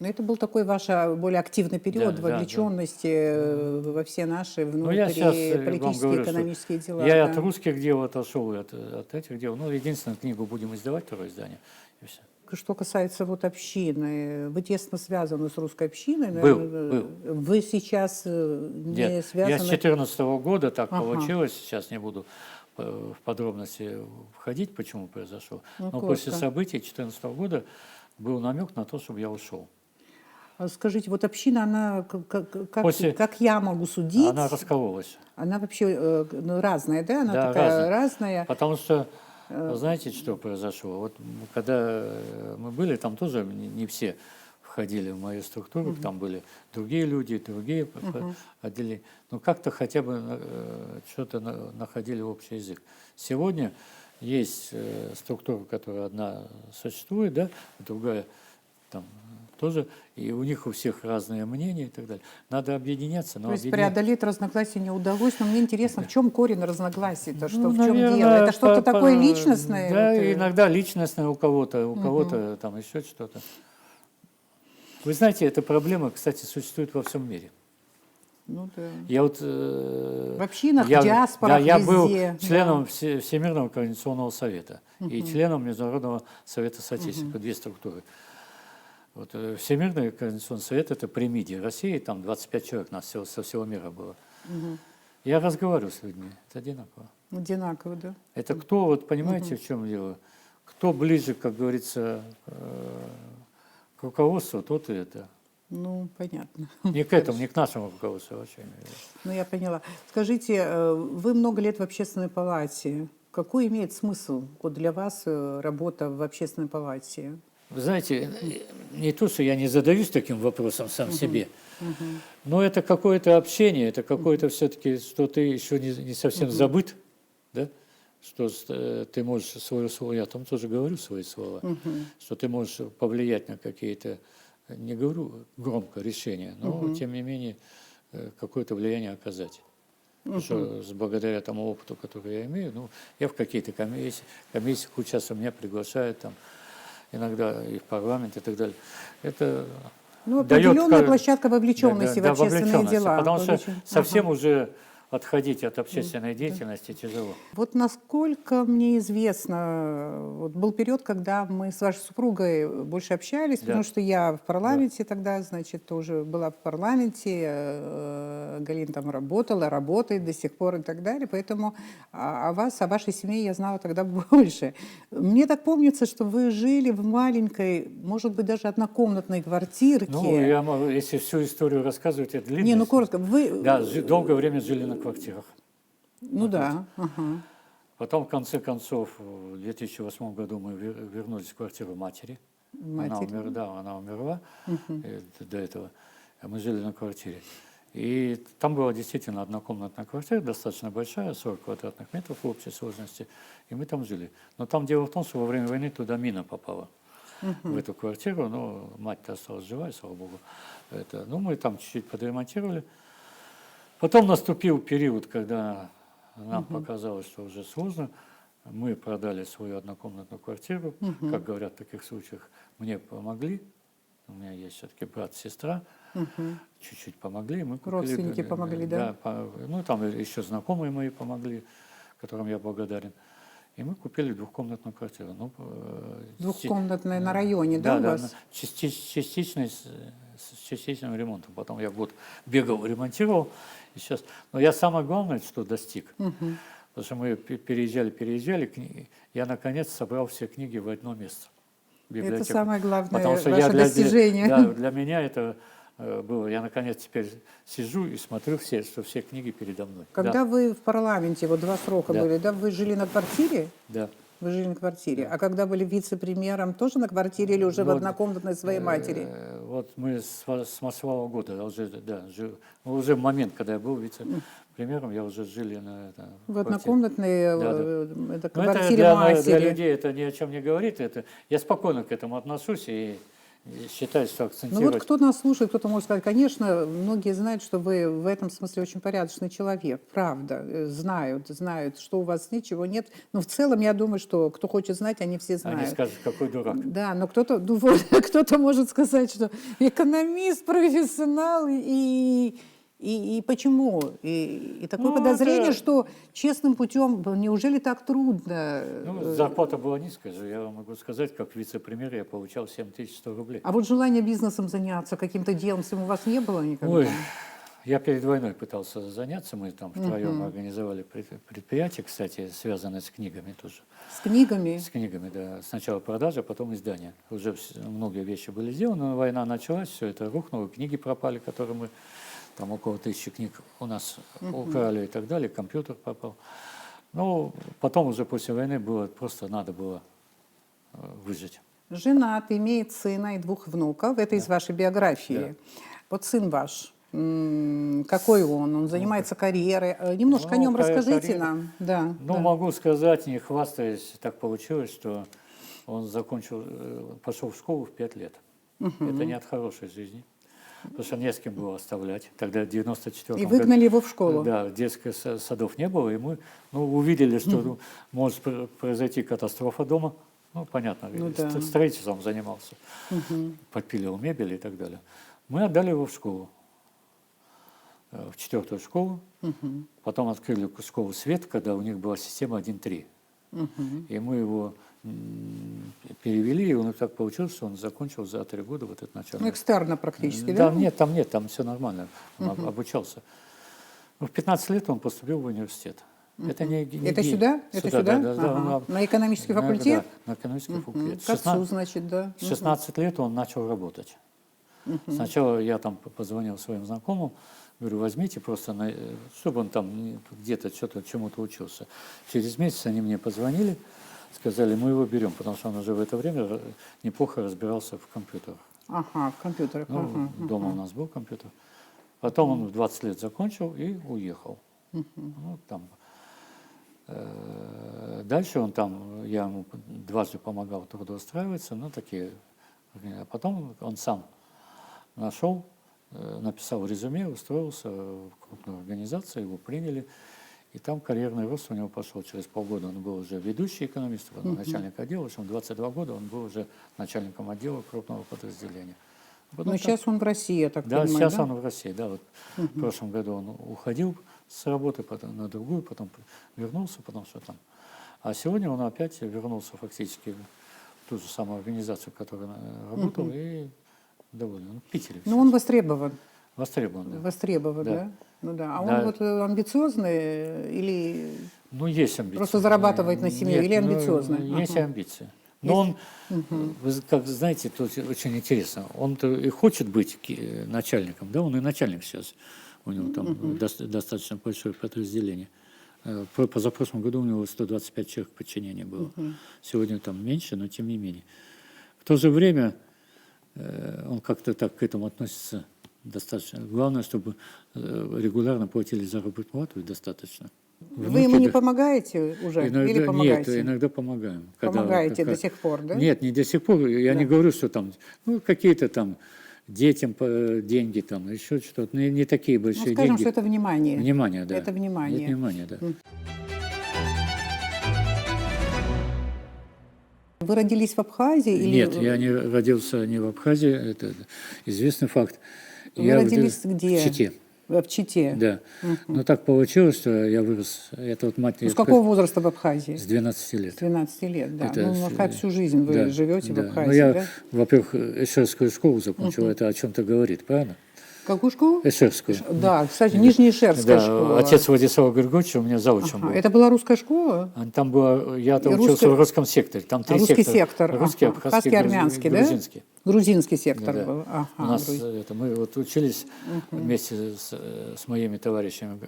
[SPEAKER 1] Но это был такой ваш более активный период вовлеченности во все наши внутриполитические, экономические дела.
[SPEAKER 2] Я от русских дел отошел, от этих дел. Ну, единственную книгу будем издавать, второе издание, и все.
[SPEAKER 1] Что касается вот общины, вы тесно связаны с русской общиной?
[SPEAKER 2] Был.
[SPEAKER 1] Вы сейчас не связаны?
[SPEAKER 2] Я с 2014 года так получилось, сейчас не буду в подробности входить, почему произошло. Но после событий 2014 года был намек на то, чтобы я ушел.
[SPEAKER 1] Скажите, вот община, она, как я могу судить?
[SPEAKER 2] Она раскололась.
[SPEAKER 1] Она вообще разная, да? Она такая разная.
[SPEAKER 2] Потому что, знаете, что произошло? Вот когда мы были, там тоже не все входили в мою структуру, там были другие люди, другие отделения. Но как-то хотя бы что-то находили общий язык. Сегодня есть структура, которая одна существует, да, другая там тоже, и у них у всех разные мнения и так далее. Надо объединяться.
[SPEAKER 1] То есть преодолеть разногласия не удалось, но мне интересно, в чем корень разногласий-то, что в чем дело? Это что-то такое личностное?
[SPEAKER 2] Да, иногда личностное у кого-то там еще что-то. Вы знаете, эта проблема, кстати, существует во всем мире.
[SPEAKER 1] Ну да.
[SPEAKER 2] Я вот,
[SPEAKER 1] в общинах, в диаспорах,
[SPEAKER 2] я был
[SPEAKER 1] везде.
[SPEAKER 2] членом Всемирного координационного совета и членом Международного совета статистики, две структуры. Вот, Всемирный координационный совет – это при МИДе России, там 25 человек нас со всего мира было. Я разговариваю с людьми, это одинаково.
[SPEAKER 1] Одинаково, да.
[SPEAKER 2] Это кто, вот понимаете, в чем дело? Кто ближе, как говорится, к руководству, тот и это.
[SPEAKER 1] Ну, понятно.
[SPEAKER 2] Не к этому, не к нашему руководству вообще.
[SPEAKER 1] Ну, я поняла. Скажите, вы много лет в общественной палате. Какой имеет смысл вот для вас работа в общественной палате?
[SPEAKER 2] Вы знаете, не то, что я не задаюсь таким вопросом сам себе, но это какое-то общение, это какое-то все-таки, что ты еще не совсем забыт, да? Что ты можешь свое слово, я там тоже говорю свои слова, что ты можешь повлиять на какие-то, не говорю громко, решения, но тем не менее какое-то влияние оказать. Что благодаря тому опыту, который я имею, ну, я в какие-то комиссиях участвую, меня приглашают там, иногда и в парламент и так далее. Это
[SPEAKER 1] определенная площадка вовлеченности в общественные дела.
[SPEAKER 2] Потому что совсем уже отходить от общественной деятельности тяжело.
[SPEAKER 1] Вот насколько мне известно, вот был период, когда мы с вашей супругой больше общались, потому что я в парламенте тогда, значит, тоже была в парламенте, Галина там работала, работает до сих пор и так далее, поэтому о вас, о вашей семье я знала тогда больше. Мне так помнится, что вы жили в маленькой, может быть, даже однокомнатной квартирке.
[SPEAKER 2] Ну, я могу, если всю историю рассказывать, это длинно.
[SPEAKER 1] Не, ну коротко. Вы...
[SPEAKER 2] Да, долгое время жили на квартирах.
[SPEAKER 1] Ну да. Ага.
[SPEAKER 2] Потом, в конце концов, в 2008 году мы вернулись в квартиру матери.
[SPEAKER 1] Матери.
[SPEAKER 2] Да, она умерла до этого. А мы жили на квартире. И там была действительно однокомнатная квартира, достаточно большая, 40 квадратных метров в общей сложности. И мы там жили. Но там дело в том, что во время войны туда мина попала. В эту квартиру. Но мать-то осталась жива, и слава богу. Ну, мы там чуть-чуть подремонтировали. Потом наступил период, когда нам показалось, что уже сложно. Мы продали свою однокомнатную квартиру. Как говорят в таких случаях, мне помогли. У меня есть все-таки брат, сестра. Чуть-чуть помогли. Мы купили,
[SPEAKER 1] Родственники помогли, да?
[SPEAKER 2] Ну, там еще знакомые мои помогли, которым я благодарен. И мы купили двухкомнатную квартиру. Ну,
[SPEAKER 1] Двухкомнатная на районе, да, у вас?
[SPEAKER 2] Частичной, с частичным ремонтом. Потом я год бегал, ремонтировал. И сейчас... Но я самое главное, что достиг. Потому что мы переезжали, я наконец собрал все книги в одно место.
[SPEAKER 1] Это самое главное
[SPEAKER 2] Потому что
[SPEAKER 1] ваше достижение.
[SPEAKER 2] для меня это было. Я наконец теперь сижу и смотрю что все книги передо мной.
[SPEAKER 1] Когда вы в парламенте, вот 2 срока были, да, вы жили на квартире?
[SPEAKER 2] Да.
[SPEAKER 1] Вы жили на квартире. А когда были вице-премьером, тоже на квартире или уже в однокомнатной своей матери?
[SPEAKER 2] Вот мы с 8-го года жил. Уже в момент, когда я был вице-премьером, я уже жили на
[SPEAKER 1] В однокомнатной
[SPEAKER 2] Но
[SPEAKER 1] квартире матери.
[SPEAKER 2] Для людей это ни о чем не говорит. Я спокойно к этому отношусь и считаю, что
[SPEAKER 1] Ну
[SPEAKER 2] акцентировать...
[SPEAKER 1] вот кто нас слушает, кто-то может сказать, конечно, многие знают, что вы в этом смысле очень порядочный человек, правда, знают, что у вас нет, чего нет. Но в целом, я думаю, что кто хочет знать, они все знают.
[SPEAKER 2] Они скажут, какой дурак.
[SPEAKER 1] Да, но кто-то может сказать, что экономист, профессионал, и почему? И такое подозрение, что честным путем, неужели так трудно?
[SPEAKER 2] Ну, зарплата была низкая же, я вам могу сказать, как вице-премьер я получал 7100 рублей.
[SPEAKER 1] А вот желание бизнесом заняться, каким-то делом у вас не было никогда?
[SPEAKER 2] Ой, я перед войной пытался заняться, мы там втроем организовали предприятие, кстати, связанное с книгами тоже.
[SPEAKER 1] С книгами?
[SPEAKER 2] С книгами, да. Сначала продажа, потом издание. Уже многие вещи были сделаны, но война началась, все это рухнуло, книги пропали, которые мы, там около 1000 книг у нас украли и так далее, компьютер пропал. Ну, потом уже после войны надо было выжить.
[SPEAKER 1] Женат, имеет сына и 2 внуков, это из вашей биографии.
[SPEAKER 2] Да.
[SPEAKER 1] Вот сын ваш, какой он? Он занимается карьерой. Немножко о нем расскажите нам. Да,
[SPEAKER 2] Ну,
[SPEAKER 1] да.
[SPEAKER 2] могу сказать, не хвастаясь, так получилось, что он пошел в школу в 5 лет. Это не от хорошей жизни, потому что не с кем было оставлять. Тогда в 94-м
[SPEAKER 1] И выгнали его в школу?
[SPEAKER 2] Да, детских садов не было, и мы увидели, что может произойти катастрофа дома. Ну, понятно, строительством занимался, подпиливал мебель и так далее. Мы отдали его в школу, в 4-ю школу. Потом открыли школу «Свет», когда у них была система 1.3. И мы его перевели, и он так получилось, что он закончил за 3 года вот это начальное.
[SPEAKER 1] Ну, экстерно практически, да?
[SPEAKER 2] Там все нормально, он обучался. Ну, в 15 лет он поступил в университет. Это
[SPEAKER 1] сюда? Это сюда?
[SPEAKER 2] Да,
[SPEAKER 1] на экономический факультет?
[SPEAKER 2] Да, на экономический факультет.
[SPEAKER 1] К отцу, значит, да.
[SPEAKER 2] 16 лет он начал работать. Сначала я там позвонил своим знакомым, говорю, возьмите просто, чтобы он там где-то чему-то учился. Через месяц они мне позвонили, сказали, мы его берем, потому что он уже в это время неплохо разбирался в компьютерах.
[SPEAKER 1] Ага, в компьютерах.
[SPEAKER 2] Дома у нас был компьютер. Потом он в 20 лет закончил и уехал. Ну, там. Дальше я ему дважды помогал трудоустраиваться, а потом он сам написал резюме, устроился в крупную организацию, его приняли, и там карьерный рост у него пошел. Через полгода он был уже ведущий экономист, потом начальник отдела, в 22 года он был уже начальником отдела крупного подразделения.
[SPEAKER 1] Но сейчас он в России, я так понимаю,
[SPEAKER 2] сейчас он в России, да. Вот в прошлом году он уходил с работы, потом на другую, потом вернулся, потому что там. А сегодня он опять вернулся фактически в ту же самую организацию, в которой работал, и доволен. Он в Питере.
[SPEAKER 1] Ну, он востребован.
[SPEAKER 2] Востребован, да.
[SPEAKER 1] Востребован, да? Ну да. А он вот амбициозный или
[SPEAKER 2] есть амбиции.
[SPEAKER 1] просто зарабатывает на семью,
[SPEAKER 2] Нет,
[SPEAKER 1] или амбициозный?
[SPEAKER 2] Есть амбиции. Но он, вы как знаете, тут очень интересно, он-то и хочет быть начальником, да, он и начальник сейчас, у него там достаточно большое подразделение. Позапрошлом году у него 125 человек в подчинении было. Сегодня там меньше, но тем не менее. В то же время он как-то так к этому относится достаточно. Главное, чтобы регулярно платили заработную плату и достаточно.
[SPEAKER 1] Вы ему не помогаете уже?
[SPEAKER 2] Иногда,
[SPEAKER 1] Или помогаете?
[SPEAKER 2] Нет, иногда помогаем.
[SPEAKER 1] Помогаете до сих пор, да?
[SPEAKER 2] Нет, не до сих пор. Я не говорю, что там какие-то там детям деньги, там еще что-то. Не такие большие
[SPEAKER 1] скажем,
[SPEAKER 2] деньги.
[SPEAKER 1] что это внимание.
[SPEAKER 2] Внимание, да.
[SPEAKER 1] Это внимание.
[SPEAKER 2] Это внимание, да.
[SPEAKER 1] Вы родились в Абхазии?
[SPEAKER 2] Нет, я не родился не в Абхазии, это известный факт.
[SPEAKER 1] Вы родились где?
[SPEAKER 2] В Чите.
[SPEAKER 1] В Чите?
[SPEAKER 2] Да. Но так получилось, что я вырос. Это вот мать.
[SPEAKER 1] С какого возраста в Абхазии?
[SPEAKER 2] С 12 лет.
[SPEAKER 1] С 12 лет, да.
[SPEAKER 2] Это
[SPEAKER 1] Всю жизнь вы живете в Абхазии,
[SPEAKER 2] Ну, я,
[SPEAKER 1] да?
[SPEAKER 2] во-первых, эшерскую школу закончил, это о чем-то говорит, правильно?
[SPEAKER 1] Какую школу?
[SPEAKER 2] Эшерскую.
[SPEAKER 1] Да, кстати, Нижнеишерская школа.
[SPEAKER 2] Отец Владислава Григорьевича у меня заучим был.
[SPEAKER 1] Это была русская школа?
[SPEAKER 2] Там было, я-то учился в русском секторе. Там 3
[SPEAKER 1] русский
[SPEAKER 2] сектора.
[SPEAKER 1] сектор.
[SPEAKER 2] Русский, абхазский,
[SPEAKER 1] армянский,
[SPEAKER 2] грузинский.
[SPEAKER 1] Да? Грузинский сектор
[SPEAKER 2] Да.
[SPEAKER 1] был.
[SPEAKER 2] У нас мы вот учились вместе с моими товарищами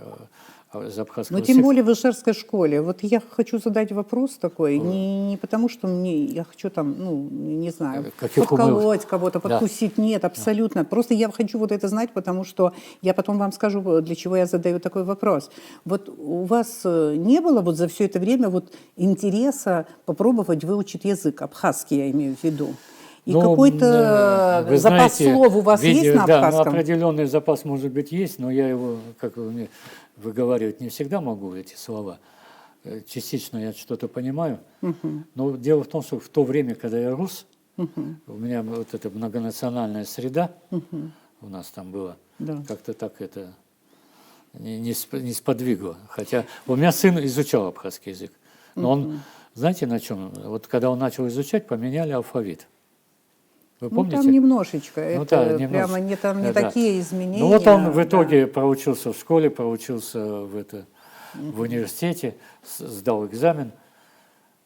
[SPEAKER 2] из абхазского
[SPEAKER 1] Но тем
[SPEAKER 2] сектора.
[SPEAKER 1] более в Ишерской школе. Вот я хочу задать вопрос такой, не потому что я хочу там, не знаю, подколоть кого-то, подкусить. Нет, абсолютно. Просто я хочу вот это знать, потому что я потом вам скажу, для чего я задаю такой вопрос. Вот у вас не было вот за все это время вот интереса попробовать выучить язык, абхазский я имею в виду? И какой-то запас слов у вас есть на абхазском?
[SPEAKER 2] Да, определенный запас, может быть, есть, но я его, как вы выговаривать не всегда могу, эти слова. Частично я что-то понимаю. Но дело в том, что в то время, когда я рос, у меня вот эта многонациональная среда у нас там была, как-то так это не сподвигло. Хотя у меня сын изучал абхазский язык. Но он, знаете, на чем? Вот когда он начал изучать, поменяли алфавит. Вы помните?
[SPEAKER 1] Там немножечко. Это
[SPEAKER 2] немножко.
[SPEAKER 1] прямо не такие изменения.
[SPEAKER 2] Ну вот он в итоге проучился в школе, проучился в университете, сдал экзамен.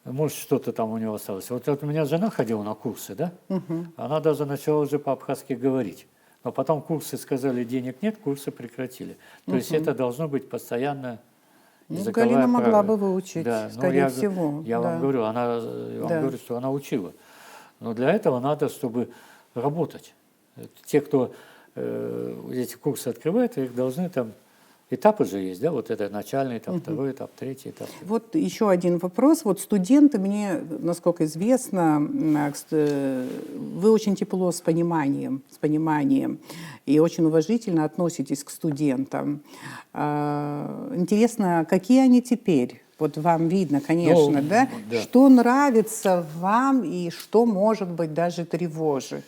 [SPEAKER 2] Может, что-то там у него осталось. Вот у меня жена ходила на курсы, да? Она даже начала уже по-абхазски говорить. Но потом курсы сказали, денег нет, курсы прекратили. То есть это должно быть постоянно языковая
[SPEAKER 1] Галина могла бы выучить,
[SPEAKER 2] да,
[SPEAKER 1] скорее всего.
[SPEAKER 2] Я вам говорю, говорю, что она учила. Но для этого надо, чтобы работать. Те, кто эти курсы открывает, их должны там... Этапы же есть, да? Вот это начальный этап, второй этап, третий этап.
[SPEAKER 1] Вот еще один вопрос. Вот студенты, мне, насколько известно, вы очень тепло с пониманием и очень уважительно относитесь к студентам. Интересно, какие они теперь? Вот вам видно, конечно, да? Что нравится вам и что, может быть, даже тревожит?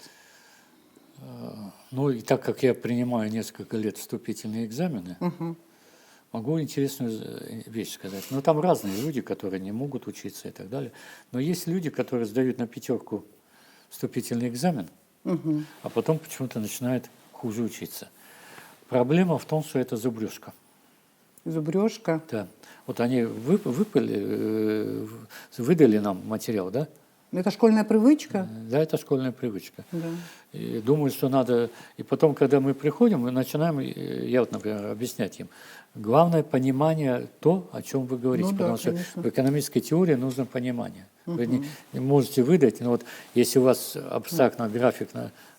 [SPEAKER 2] Ну, и так как я принимаю несколько лет вступительные экзамены, могу интересную вещь сказать. Но там разные люди, которые не могут учиться и так далее. Но есть люди, которые сдают на 5 вступительный экзамен, а потом почему-то начинают хуже учиться. Проблема в том, что это зубрежка.
[SPEAKER 1] Зубрежка?
[SPEAKER 2] Да. Вот они выдали нам материал, да?
[SPEAKER 1] Это школьная привычка?
[SPEAKER 2] Да, это школьная привычка.
[SPEAKER 1] Да.
[SPEAKER 2] И думаю, что надо... И потом, когда мы приходим, мы начинаем, я вот, например, объяснять им, главное понимание то, о чем вы говорите. Потому что в экономической теории нужно понимание. Вы не можете выдать, но вот если у вас абстрактно график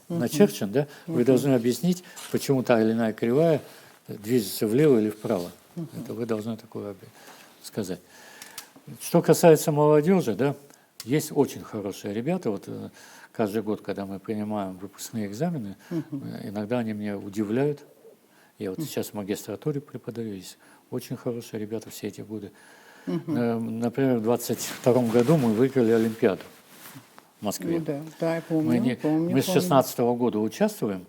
[SPEAKER 2] начерчен, да, вы должны объяснить, почему та или иная кривая движется влево или вправо. Это вы должны такое сказать. Что касается молодежи, да, есть очень хорошие ребята. Вот каждый год, когда мы принимаем выпускные экзамены, иногда они меня удивляют. Я вот сейчас в магистратуре преподаю, есть очень хорошие ребята все эти годы. Например, в 2022 году мы выиграли Олимпиаду в Москве.
[SPEAKER 1] Да, я помню.
[SPEAKER 2] Мы с 2016 года участвуем,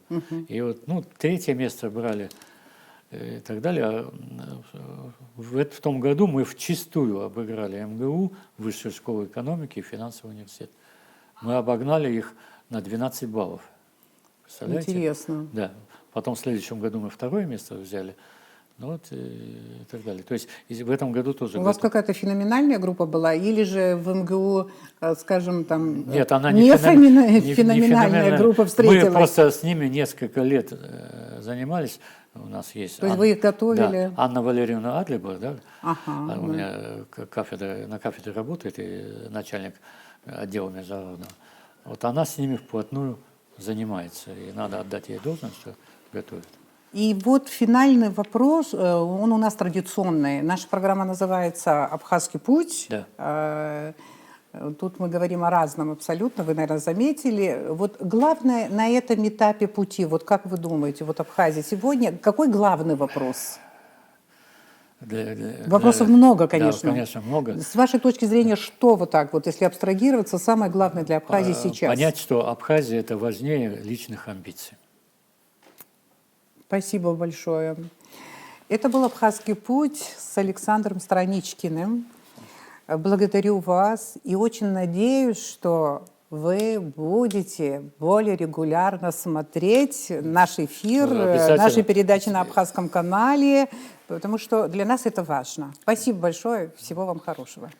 [SPEAKER 2] и вот 3-е место брали и так далее. В том году мы вчистую обыграли МГУ, Высшую школу экономики и финансовый университет. Мы обогнали их на 12 баллов. Представляете?
[SPEAKER 1] Интересно.
[SPEAKER 2] Да. Потом в следующем году мы 2-е место взяли. Ну вот и так далее. То есть в этом году тоже...
[SPEAKER 1] У вас какая-то феноменальная группа была? Или же в МГУ, скажем, там...
[SPEAKER 2] Нет, она
[SPEAKER 1] не феноменальная группа встретилась?
[SPEAKER 2] Мы просто с ними несколько лет занимались. У нас есть...
[SPEAKER 1] То есть вы их готовили?
[SPEAKER 2] Да, Анна Валерьевна Адлибер, да?
[SPEAKER 1] Ага,
[SPEAKER 2] У меня на кафедре работает, и начальник отдела международного. Вот она с ними вплотную занимается, и надо отдать ей должность, что готовит.
[SPEAKER 1] И вот финальный вопрос, он у нас традиционный. Наша программа называется «Абхазский путь».
[SPEAKER 2] Да.
[SPEAKER 1] Тут мы говорим о разном абсолютно, вы, наверное, заметили. Вот главное на этом этапе пути, вот как вы думаете, вот Абхазия сегодня, какой главный вопрос? Вопросов много, конечно.
[SPEAKER 2] Да, конечно, много.
[SPEAKER 1] С вашей точки зрения, что вот так вот, если абстрагироваться, самое главное для Абхазии сейчас?
[SPEAKER 2] Понять, что Абхазия – это важнее личных амбиций.
[SPEAKER 1] Спасибо большое. Это был «Абхазский путь» с Александром Страничкиным. Благодарю вас и очень надеюсь, что вы будете более регулярно смотреть наш эфир, наши передачи на Абхазском канале, потому что для нас это важно. Спасибо большое, всего вам хорошего.